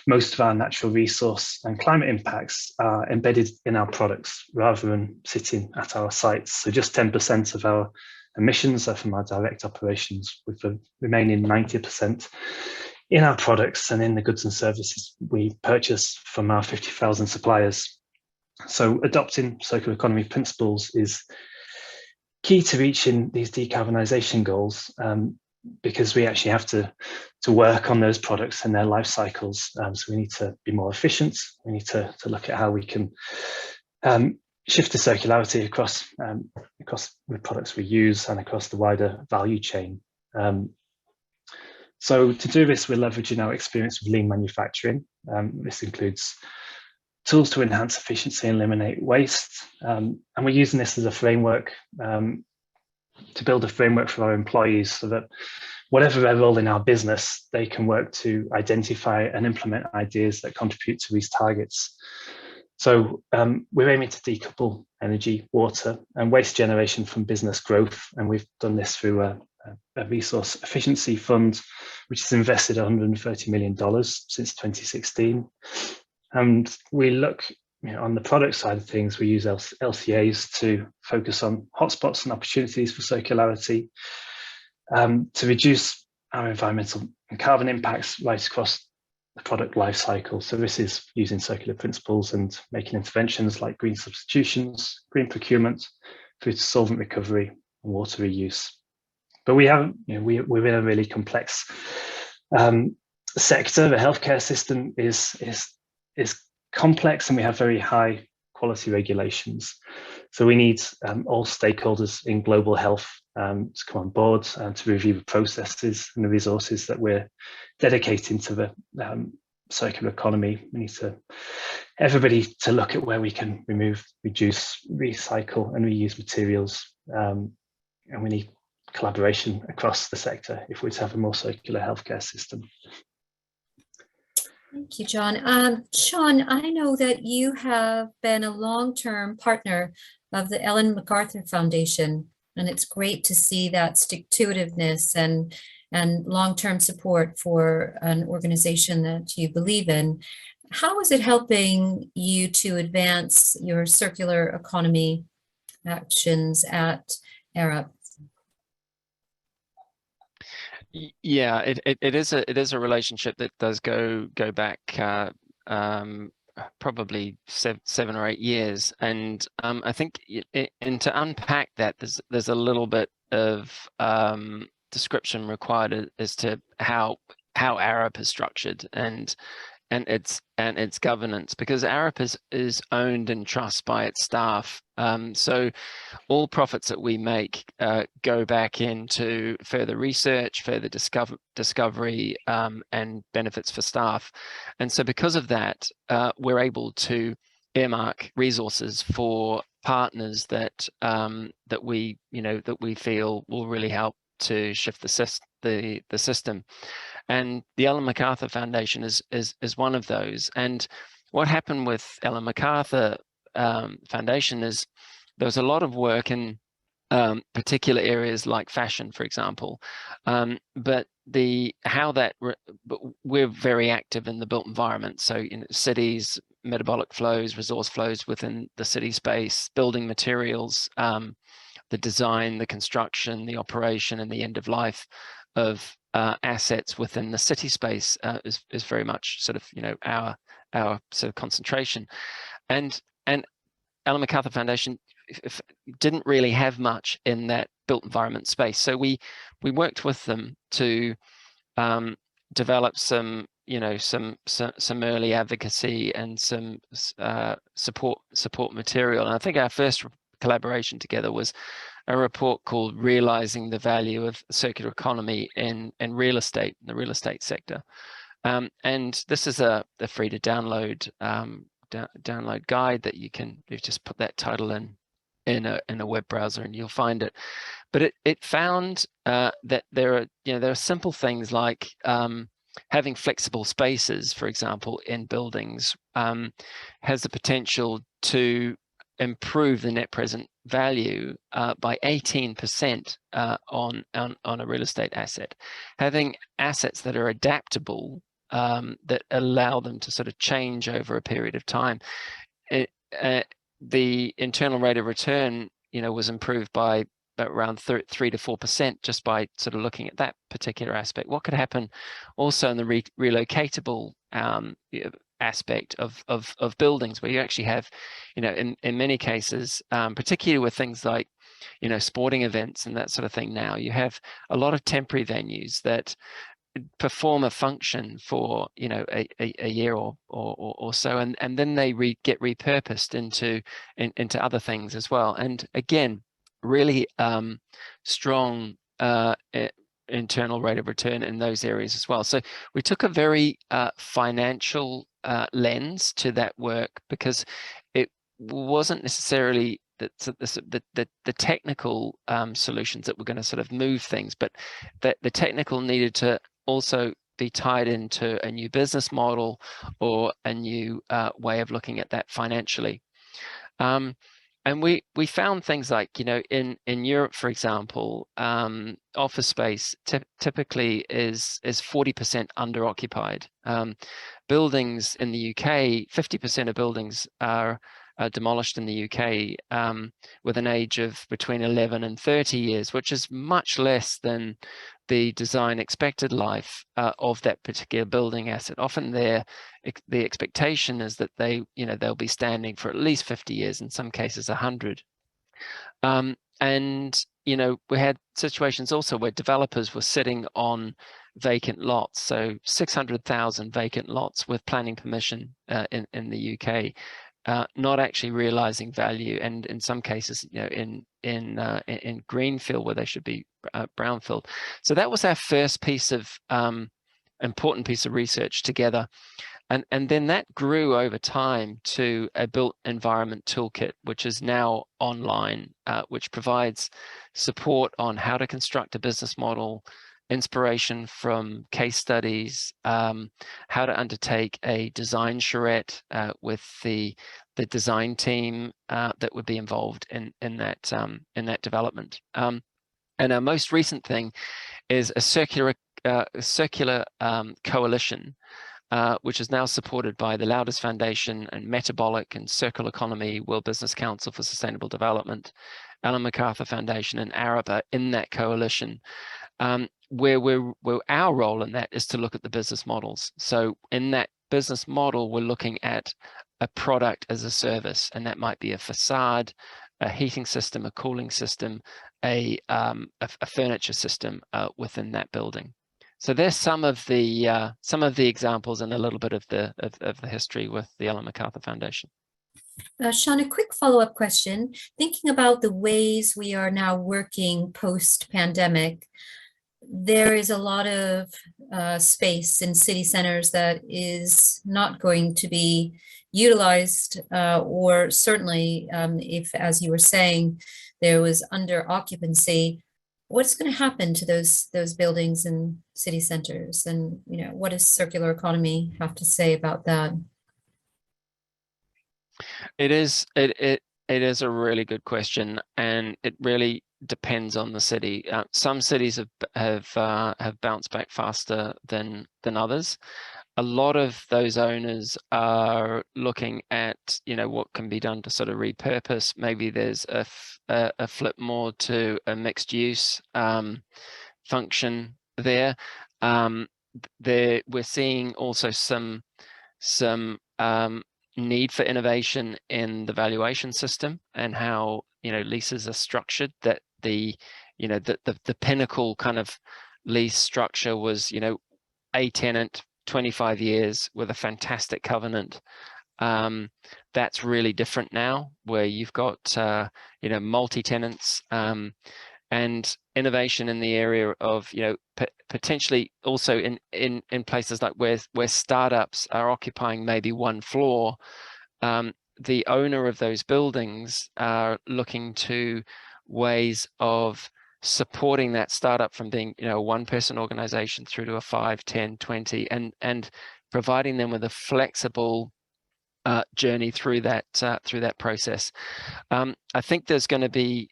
most of our natural resource and climate impacts are embedded in our products rather than sitting at our sites. So just 10% of our emissions are from our direct operations, with the remaining 90% in our products and in the goods and services we purchase from our 50,000 suppliers. So adopting circular economy principles is key to reaching these decarbonisation goals, because we actually have to work on those products and their life cycles. So we need to be more efficient. We need to look at how we can shift the circularity across the products we use and across the wider value chain. So to do this, we're leveraging our experience with lean manufacturing. This includes tools to enhance efficiency and eliminate waste. And we're using this as a framework to build a framework for our employees so that whatever their role in our business, they can work to identify and implement ideas that contribute to these targets. So we're aiming to decouple energy, water, and waste generation from business growth. And we've done this through a resource efficiency fund, which has invested $130 million since 2016. And we look, on the product side of things, we use LCAs to focus on hotspots and opportunities for circularity, to reduce our environmental and carbon impacts right across the product life cycle. So this is using circular principles and making interventions like green substitutions, green procurement, through to solvent recovery and water reuse. But we have, we're in a really complex sector. The healthcare system is complex, and we have very high quality regulations. So we need all stakeholders in global health to come on board and to review the processes and the resources that we're dedicating to the circular economy. We need everybody to look at where we can remove, reduce, recycle, and reuse materials. And we need collaboration across the sector if we're to have a more circular healthcare system. Thank you, John. Sean, I know that you have been a long-term partner of the Ellen MacArthur Foundation, and it's great to see that stick-to-itiveness and long-term support for an organization that you believe in. how is it helping you to advance your circular economy actions at Arup? Yeah, it is a relationship that does go back probably 7 or 8 years, and I think and to unpack that, there's a little bit of description required as to how Arup is structured and its governance, because Arup is owned and trusted by its staff. So all profits that we make go back into further research, further discovery, and benefits for staff. And so because of that, we're able to earmark resources for partners that we feel will really help to shift the system. And the Ellen MacArthur Foundation is one of those. And what happened with Ellen MacArthur Foundation is there was a lot of work in particular areas like fashion, for example, but we're very active in the built environment. So cities, metabolic flows, resource flows within the city space, building materials, the design, the construction, the operation, and the end of life of assets within the city space is very much sort of our sort of concentration, and Ellen MacArthur Foundation didn't really have much in that built environment space. So we worked with them to develop some early advocacy and some support material. And I think our first collaboration together was a report called "Realizing the Value of Circular Economy in Real Estate," the real estate sector. And this is a free to download download guide that you just put that title in a web browser and you'll find it. But it found that there are simple things like having flexible spaces, for example, in buildings, has the potential to improve the net present value by 18% on a real estate asset. Having assets that are adaptable, that allow them to sort of change over a period of time. The internal rate of return, was improved by around 3 to 4% just by sort of looking at that particular aspect. What could happen also in the relocatable aspect of buildings, where you actually have, in many cases, particularly with things like, sporting events and that sort of thing, now you have a lot of temporary venues that perform a function for a year or so, and then they get repurposed into other things as well. And again, really strong internal rate of return in those areas as well. So we took a very financial lens to that work, because it wasn't necessarily the technical solutions that were going to sort of move things, but that the technical needed to also be tied into a new business model or a new way of looking at that financially. And we found things like, in Europe, for example, office space typically is 40% underoccupied. Buildings in the UK, 50% of buildings are demolished in the UK with an age of between 11 and 30 years, which is much less than the design expected life of that particular building asset. Often the expectation is that they'll be standing for at least 50 years, in some cases 100. And we had situations also where developers were sitting on vacant lots, so 600,000 vacant lots with planning permission in the UK. Not actually realizing value, and in some cases, in greenfield where they should be brownfield. So that was our first piece of important piece of research together, and then that grew over time to a built environment toolkit, which is now online, which provides support on how to construct a business model, inspiration from case studies, how to undertake a design charrette with the design team that would be involved in that development. And our most recent thing is a circular coalition which is now supported by the Louders Foundation and Metabolic and Circular Economy, World Business Council for Sustainable Development, Ellen MacArthur Foundation and Arup are in that coalition. Where our role in that is to look at the business models. So in that business model, we're looking at a product as a service, and that might be a facade, a heating system, a cooling system, a furniture system within that building. So there's some of the examples and a little bit of the history with the Ellen MacArthur Foundation. Sean, a quick follow-up question. Thinking about the ways we are now working post-pandemic, there is a lot of space in city centers that is not going to be utilized, or certainly if, as you were saying, there was under occupancy. What's going to happen to those buildings and city centers, and what does circular economy have to say about that? It is a really good question, and it really depends on the city. Some cities have bounced back faster than others. A lot of those owners are looking at what can be done to sort of repurpose. Maybe there's a flip more to a mixed use function there. We're seeing also some need for innovation in the valuation system and how leases are structured. That the pinnacle kind of lease structure was a tenant, 25 years with a fantastic covenant. That's really different now, where you've got multi-tenants, and innovation in the area of potentially also in places like where startups are occupying maybe one floor. The owner of those buildings are looking to ways of supporting that startup from being a one-person organization through to a 5, 10, 20, and providing them with a flexible journey through that process. I think there's going to be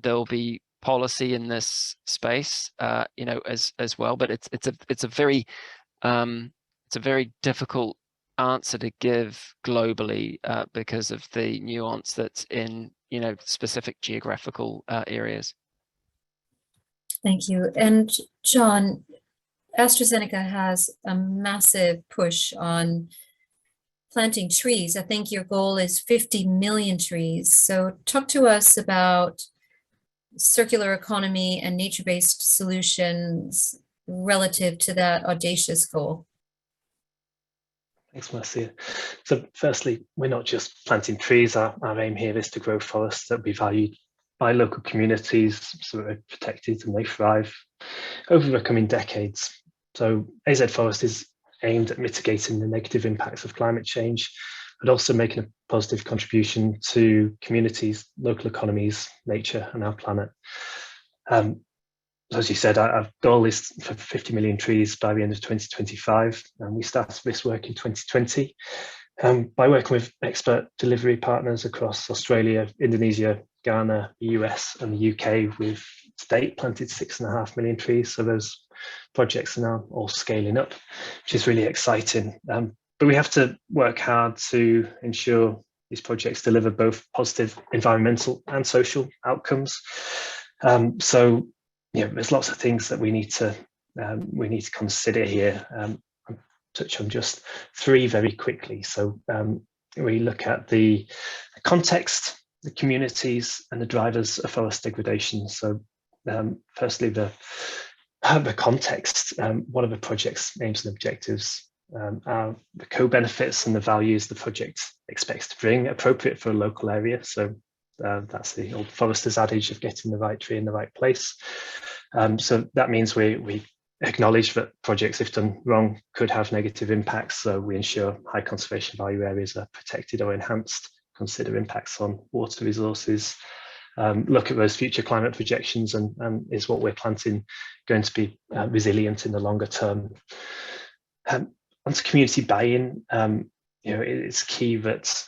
there'll be policy in this space as well, but it's a very difficult answer to give globally because of the nuance that's in specific geographical areas. Thank you. And John, AstraZeneca has a massive push on planting trees. I think your goal is 50 million trees. So talk to us about circular economy and nature-based solutions relative to that audacious goal. Thanks, Márcia. So firstly, we're not just planting trees. Our aim here is to grow forests that be valued by local communities so they're protected and they thrive over the coming decades. So AZ Forest is aimed at mitigating the negative impacts of climate change, but also making a positive contribution to communities, local economies, nature, and our planet. As you said, our goal is for 50 million trees by the end of 2025, and we started this work in 2020 by working with expert delivery partners across Australia, Indonesia, Ghana, the US, and the UK. We've to date planted 6.5 million trees, so those projects are now all scaling up, which is really exciting. But we have to work hard to ensure these projects deliver both positive environmental and social outcomes. So there's lots of things that we need to consider here. I'll touch on just 3 very quickly. So we look at the context, the communities, and the drivers of forest degradation. So firstly, the context. What are the project's aims and objectives? Are the co-benefits and the values the project expects to bring appropriate for a local area? So that's the old forester's adage of getting the right tree in the right place. So that means we acknowledge that projects, if done wrong, could have negative impacts. So we ensure high conservation value areas are protected or enhanced, consider impacts on water resources, look at those future climate projections, and is what we're planting going to be resilient in the longer term. Onto community buy-in, it's key that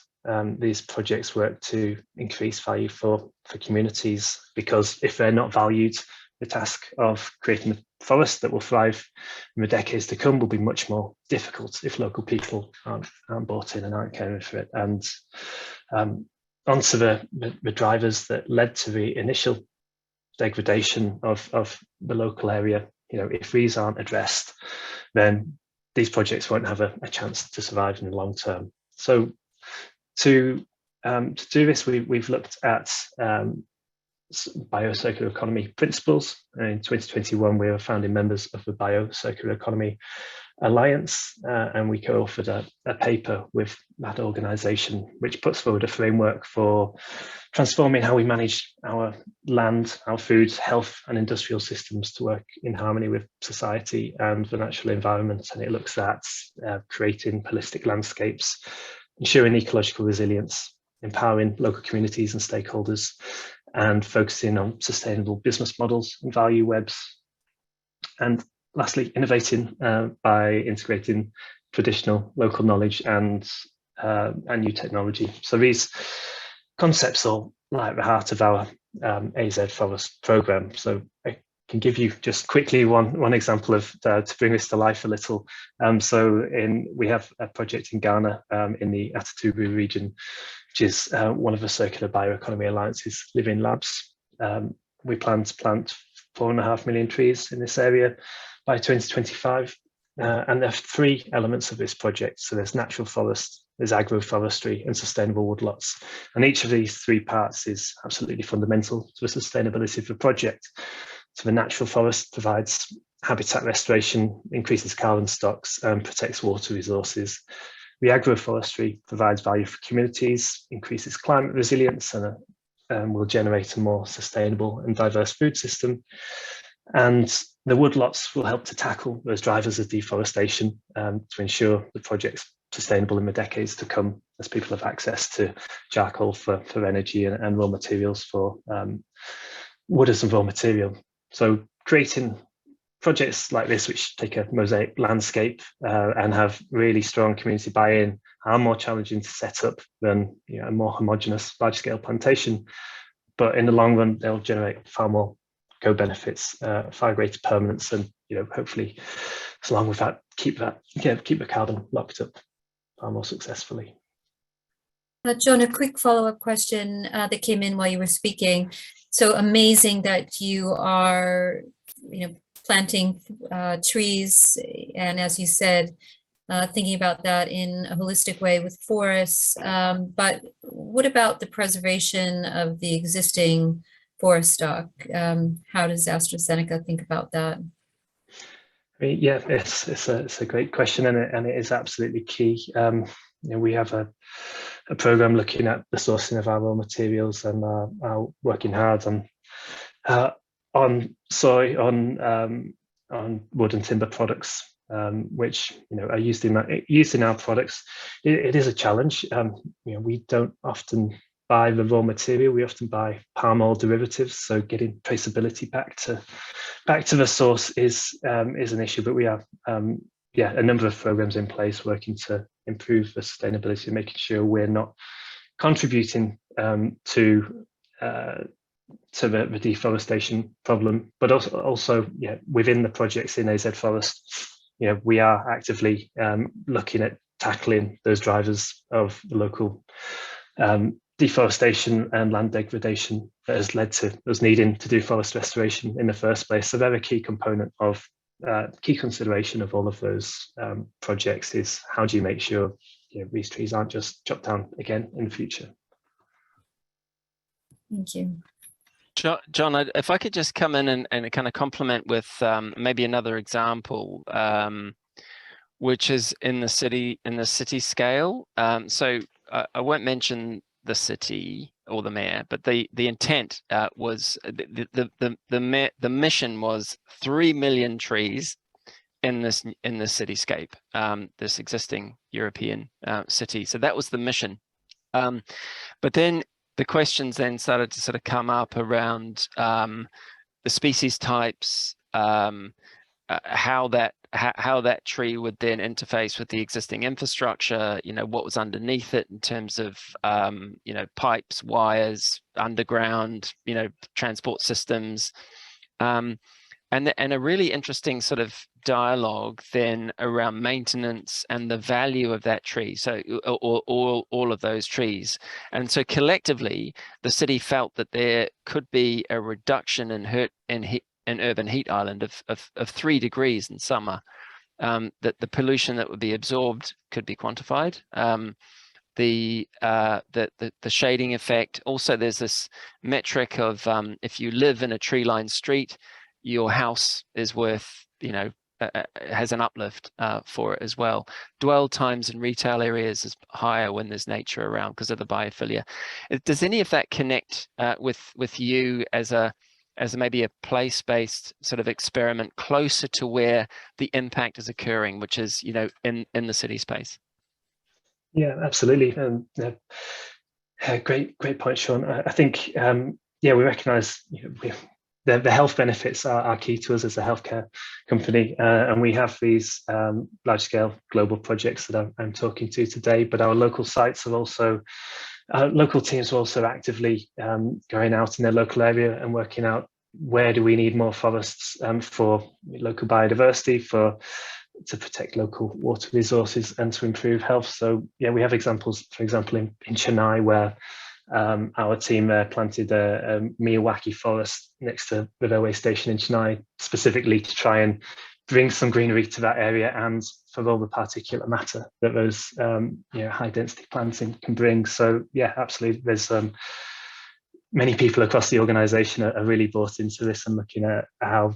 these projects work to increase value for communities, because if they're not valued, the task of creating the forests that will thrive in the decades to come will be much more difficult if local people aren't bought in and aren't caring for it. And onto the drivers that led to the initial degradation of the local area. If these aren't addressed, then these projects won't have a chance to survive in the long term. So to do this, we've looked at biocircular economy principles. In 2021, we were founding members of the Biocircular Economy Alliance, and we co-authored a paper with that organisation, which puts forward a framework for transforming how we manage our land, our food, health and industrial systems to work in harmony with society and the natural environment. And it looks at creating holistic landscapes, ensuring ecological resilience, empowering local communities and stakeholders, and focusing on sustainable business models and value webs. And lastly, innovating by integrating traditional local knowledge and new technology. So these concepts all lie at the heart of our AZ Forest programme. So I can give you just quickly one example of to bring this to life a little. We have a project in Ghana in the Atatubu region, which is one of the Circular Bioeconomy Alliance's living labs. We plan to plant 4.5 million trees in this area by 2025. And there are 3 elements of this project. So there's natural forest, there's agroforestry and sustainable woodlots. And each of these 3 parts is absolutely fundamental to the sustainability of the project. So the natural forest provides habitat restoration, increases carbon stocks and protects water resources. The agroforestry provides value for communities, increases climate resilience and will generate a more sustainable and diverse food system. And the woodlots will help to tackle those drivers of deforestation to ensure the project's sustainable in the decades to come, as people have access to charcoal for energy and raw materials for wood as a raw material. So creating projects like this, which take a mosaic landscape and have really strong community buy-in, are more challenging to set up than a more homogeneous large-scale plantation. But in the long run, they'll generate far more co-benefits, far greater permanence, and hopefully, as long with that, keep the carbon locked up far more successfully. John, a quick follow-up question that came in while you were speaking. So amazing that you are, planting trees, and as you said, thinking about that in a holistic way with forests. But what about the preservation of the existing forest stock? How does AstraZeneca think about that? Yeah, it's a great question, and it is absolutely key. We have a program looking at the sourcing of our raw materials and are working hard on soy, on wood and timber products, which are used in our products. It is a challenge. We don't often buy the raw material. We often buy palm oil derivatives, so getting traceability back to the source is an issue. But we have a number of programs in place working to improve the sustainability and making sure we're not contributing to the deforestation problem, but also within the projects in AZ Forest, we are actively looking at tackling those drivers of the local deforestation and land degradation that has led to us needing to do forest restoration in the first place. So they're a key component of key consideration of all of those projects is how do you make sure these trees aren't just chopped down again in the future. Thank you. John, if I could just come in and kind of complement with maybe another example, which is in the city scale. So I won't mention the city or the mayor, but the intent was the mission was 3 million trees in this cityscape, this existing European city. So that was the mission. But then the questions then started to sort of come up around the species types, how that tree would then interface with the existing infrastructure, what was underneath it in terms of pipes, wires, underground, transport systems. and a really interesting sort of dialogue then around maintenance and the value of that tree. So all of those trees. And so collectively, the city felt that there could be a reduction in urban heat island of 3 degrees in summer. That the pollution that would be absorbed could be quantified. The shading effect. Also, there's this metric of if you live in a tree-lined street, your house is worth, has an uplift for it as well. Dwell times in retail areas is higher when there's nature around because of the biophilia. Does any of that connect with you as maybe a place-based sort of experiment closer to where the impact is occurring, which is, in the city space? Yeah, absolutely. Great point, Sean. I think, we recognise the health benefits are key to us as a healthcare company, and we have these large-scale global projects that I'm talking to today. But our local sites are also, local teams are also actively going out in their local area and working out where do we need more forests for local biodiversity, to protect local water resources and to improve health. So yeah, we have examples, for example, in Chennai, where our team planted a Miyawaki forest next to the railway station in Chennai, specifically to try and bring some greenery to that area and for all the particulate matter that those high density planting can bring. So yeah, absolutely. There's many people across the organisation are really bought into this and looking at how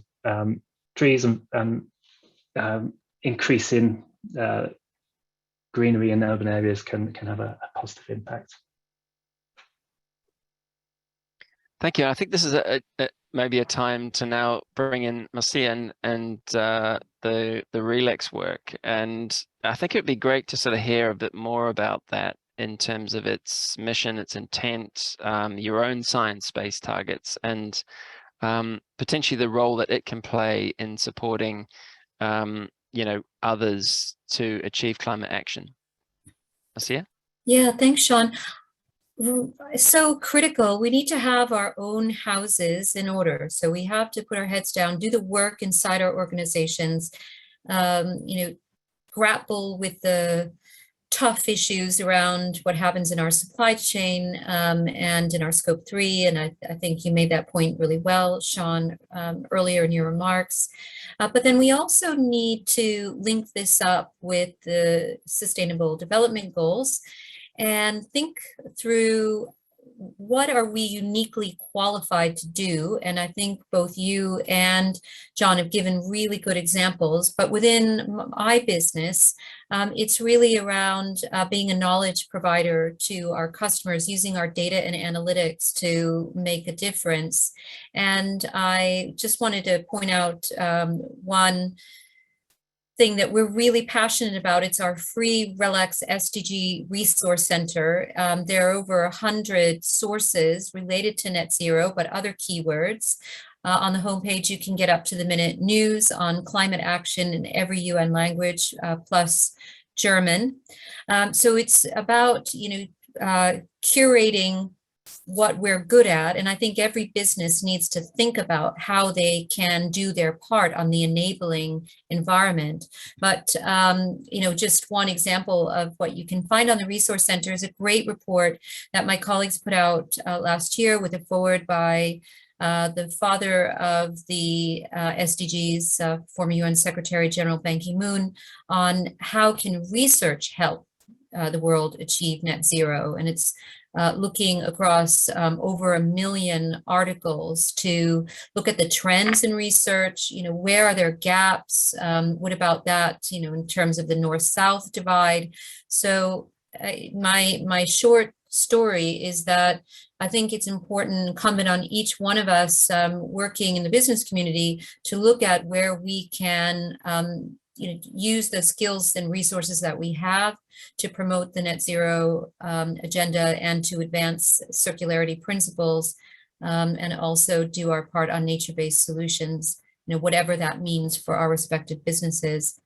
trees and increasing greenery in urban areas can have a positive impact. Thank you. I think this is maybe a time to now bring in Márcia and the RELX work. And I think it would be great to sort of hear a bit more about that in terms of its mission, its intent, your own science-based targets, and potentially the role that it can play in supporting others to achieve climate action. Márcia? Yeah, thanks, Sean. So critical. We need to have our own houses in order. So we have to put our heads down, do the work inside our organizations, grapple with the tough issues around what happens in our supply chain and in our scope 3. And I think you made that point really well, Sean, earlier in your remarks. But then we also need to link this up with the Sustainable Development Goals and think through what are we uniquely qualified to do. And I think both you and John have given really good examples, but within my business, it's really around being a knowledge provider to our customers, using our data and analytics to make a difference. And I just wanted to point out one thing that we're really passionate about. It's our free RELX SDG Resource Center. There are over 100 sources related to net zero, but other keywords. On the homepage, you can get up to the minute news on climate action in every UN language, plus German. So it's about, curating what we're good at. And I think every business needs to think about how they can do their part on the enabling environment. But, just one example of what you can find on the Resource Center is a great report that my colleagues put out last year with a forward by the father of the SDGs, former UN Secretary General Ban Ki-moon, on how can research help the world achieve net zero. And it's looking across over 1 million articles to look at the trends in research, where are there gaps? What about that, in terms of the North-South divide? So my short story is that I think it's incumbent on each one of us working in the business community to look at where we can use the skills and resources that we have to promote the net zero agenda and to advance circularity principles, and also do our part on nature-based solutions, whatever that means for our respective businesses.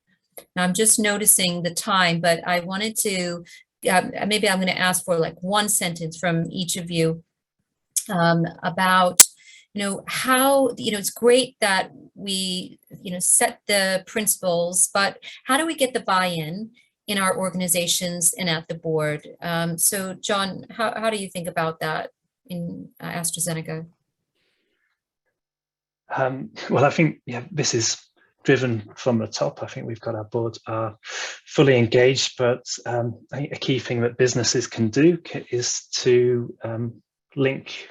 Now, I'm just noticing the time, but I wanted to, maybe I'm going to ask for like one sentence from each of you about, how, it's great that we, set the principles, but how do we get the buy-in in our organizations and at the board? So John, how do you think about that in AstraZeneca? Well, I think, this is driven from the top. I think we've got our boards are fully engaged, but I think a key thing that businesses can do is to link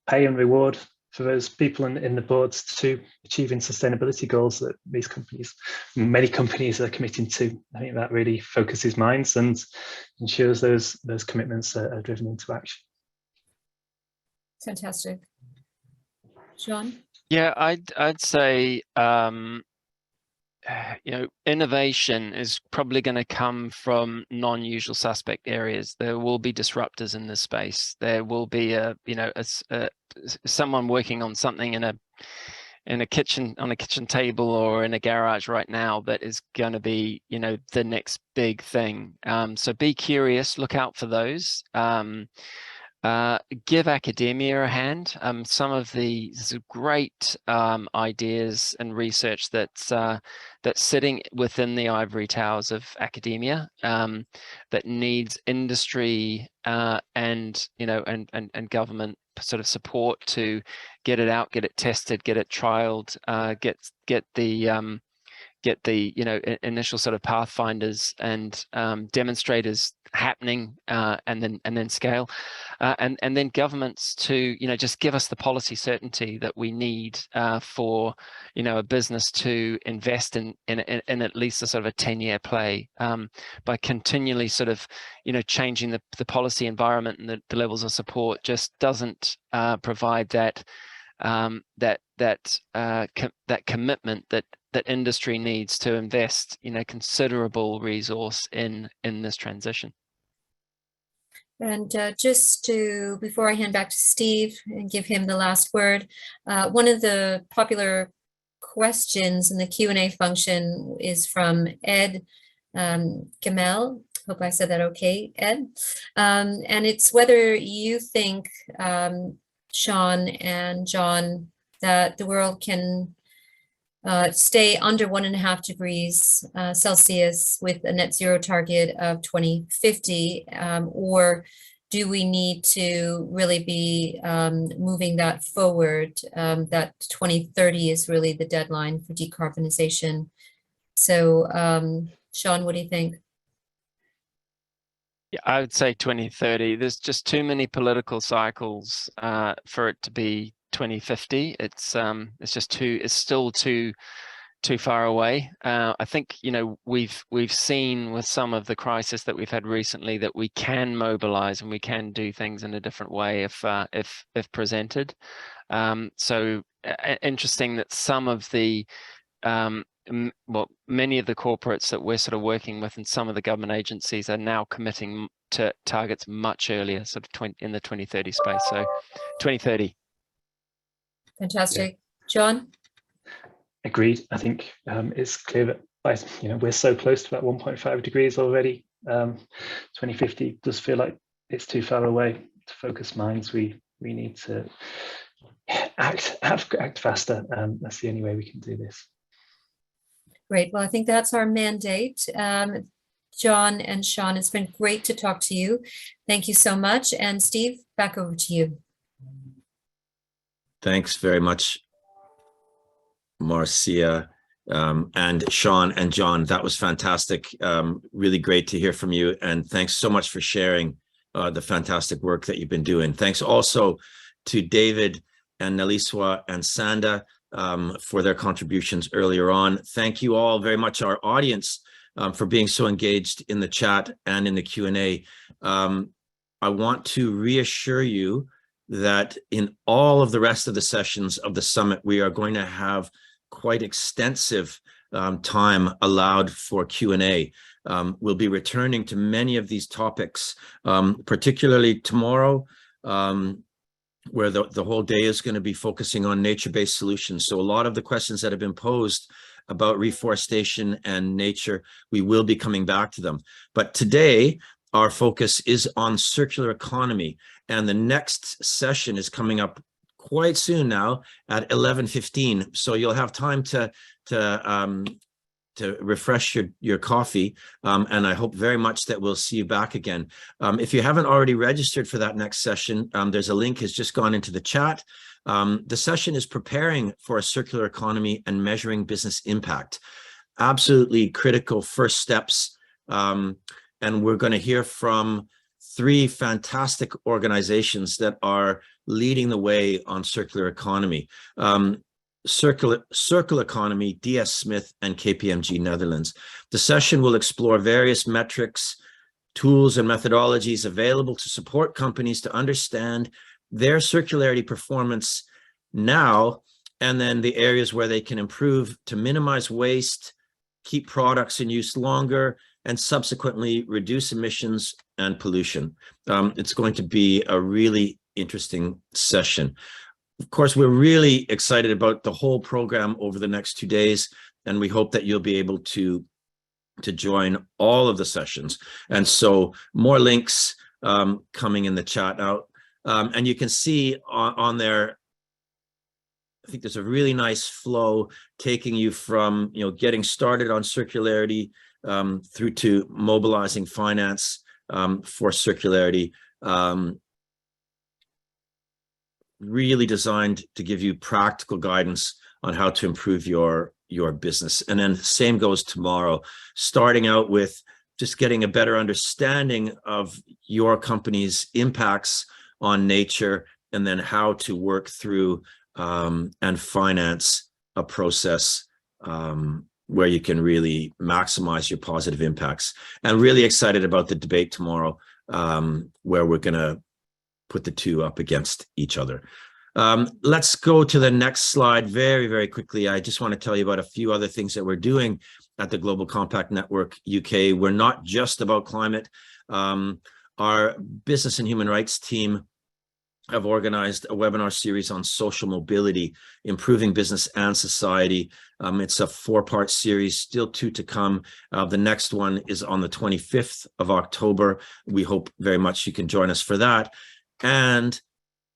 pay and reward for those people in the boards to achieving sustainability goals that many companies are committing to. I think that really focuses minds and ensures those commitments are driven into action. Fantastic. Sean? Yeah, I'd say innovation is probably going to come from non-usual suspect areas. There will be disruptors in this space. There will be someone working on something on a kitchen table or in a garage right now that is going to be the next big thing. So be curious, look out for those. Give academia a hand. Some of the great ideas and research that's sitting within the ivory towers of academia that needs industry and government sort of support to get it out, get it tested, get it trialed, get the initial sort of pathfinders and demonstrators happening, and then scale, and then governments to just give us the policy certainty that we need for a business to invest in at least a sort of a 10-year play, by continually sort of changing the policy environment, and the levels of support just doesn't provide that commitment that industry needs to invest considerable resource in this transition. And before I hand back to Steve and give him the last word, one of the popular questions in the Q&A function is from Ed Gamel. Hope I said that okay, Ed. And it's whether you think, Sean and John, that the world can stay under 1.5 degrees Celsius with a net zero target of 2050, or do we need to really be moving that forward, that 2030 is really the deadline for decarbonization? So Sean, what do you think? Yeah, I would say 2030. There's just too many political cycles for it to be 2050. It's still too far away. I think we've seen with some of the crisis that we've had recently that we can mobilize and we can do things in a different way if presented. So interesting that some of the many of the corporates that we're sort of working with and some of the government agencies are now committing to targets much earlier, sort of in the 2030 space. So 2030. Fantastic. Yeah. John? Agreed. I think it's clear that we're so close to that 1.5 degrees already. 2050 does feel like it's too far away. To focus minds, we need to act faster. That's the only way we can do this. Great. Well, I think that's our mandate. John and Sean, it's been great to talk to you. Thank you so much. And Steve, back over to you. Thanks very much, Márcia, and Sean and John. That was fantastic. Really great to hear from you. And thanks so much for sharing the fantastic work that you've been doing. Thanks also to David and Neliswa and Sanda for their contributions earlier on. Thank you all very much, our audience, for being so engaged in the chat and in the Q&A. I want to reassure you that in all of the rest of the sessions of the summit, we are going to have quite extensive time allowed for Q&A. We'll be returning to many of these topics, particularly tomorrow, where the whole day is going to be focusing on nature-based solutions. So a lot of the questions that have been posed about reforestation and nature, we will be coming back to them. But today, our focus is on circular economy, and the next session is coming up quite soon now at 11:15. So you'll have time to refresh your coffee. And I hope very much that we'll see you back again. If you haven't already registered for that next session, there's a link has just gone into the chat. The session is preparing for a circular economy and measuring business impact. Absolutely critical first steps. And we're going to hear from 3 fantastic organizations that are leading the way on circular economy. Circle Economy, DS Smith, and KPMG Netherlands. The session will explore various metrics, tools, and methodologies available to support companies to understand their circularity performance now, and then the areas where they can improve to minimize waste, keep products in use longer, and subsequently reduce emissions and pollution. It's going to be a really interesting session. Of course, we're really excited about the whole program over the next 2 days, and we hope that you'll be able to join all of the sessions. And so more links coming in the chat now. And you can see on there, I think there's a really nice flow taking you from, getting started on circularity through to mobilizing finance for circularity. Really designed to give you practical guidance on how to improve your business. And then same goes tomorrow, starting out with just getting a better understanding of your company's impacts on nature, and then how to work through and finance a process where you can really maximize your positive impacts. And really excited about the debate tomorrow, where we're going to put the 2 up against each other. Let's go to the next slide very, very quickly. I just want to tell you about a few other things that we're doing at the Global Compact Network UK. We're not just about climate. Our business and human rights team have organized a webinar series on social mobility, improving business and society. It's a 4-part series, still 2 to come. The next one is on the 25th of October. We hope very much you can join us for that. And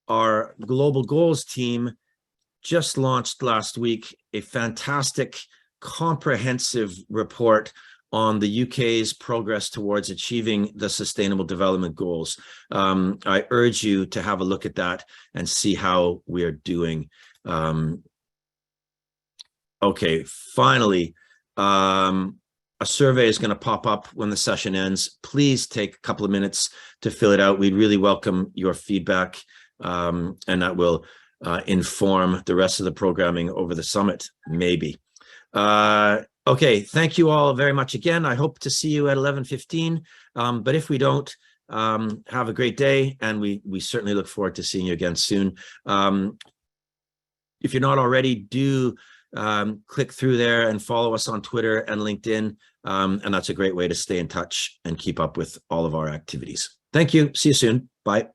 our Global Goals team just launched last week a fantastic comprehensive report on the UK's progress towards achieving the Sustainable Development Goals. I urge you to have a look at that and see how we're doing. Okay, finally, a survey is going to pop up when the session ends. Please take a couple of minutes to fill it out. We'd really welcome your feedback, and that will inform the rest of the programming over the summit, maybe. Okay, thank you all very much again. I hope to see you at 11:15, but if we don't, have a great day, and we certainly look forward to seeing you again soon. If you're not already, do click through there and follow us on Twitter and LinkedIn, and that's a great way to stay in touch and keep up with all of our activities. Thank you. See you soon. Bye.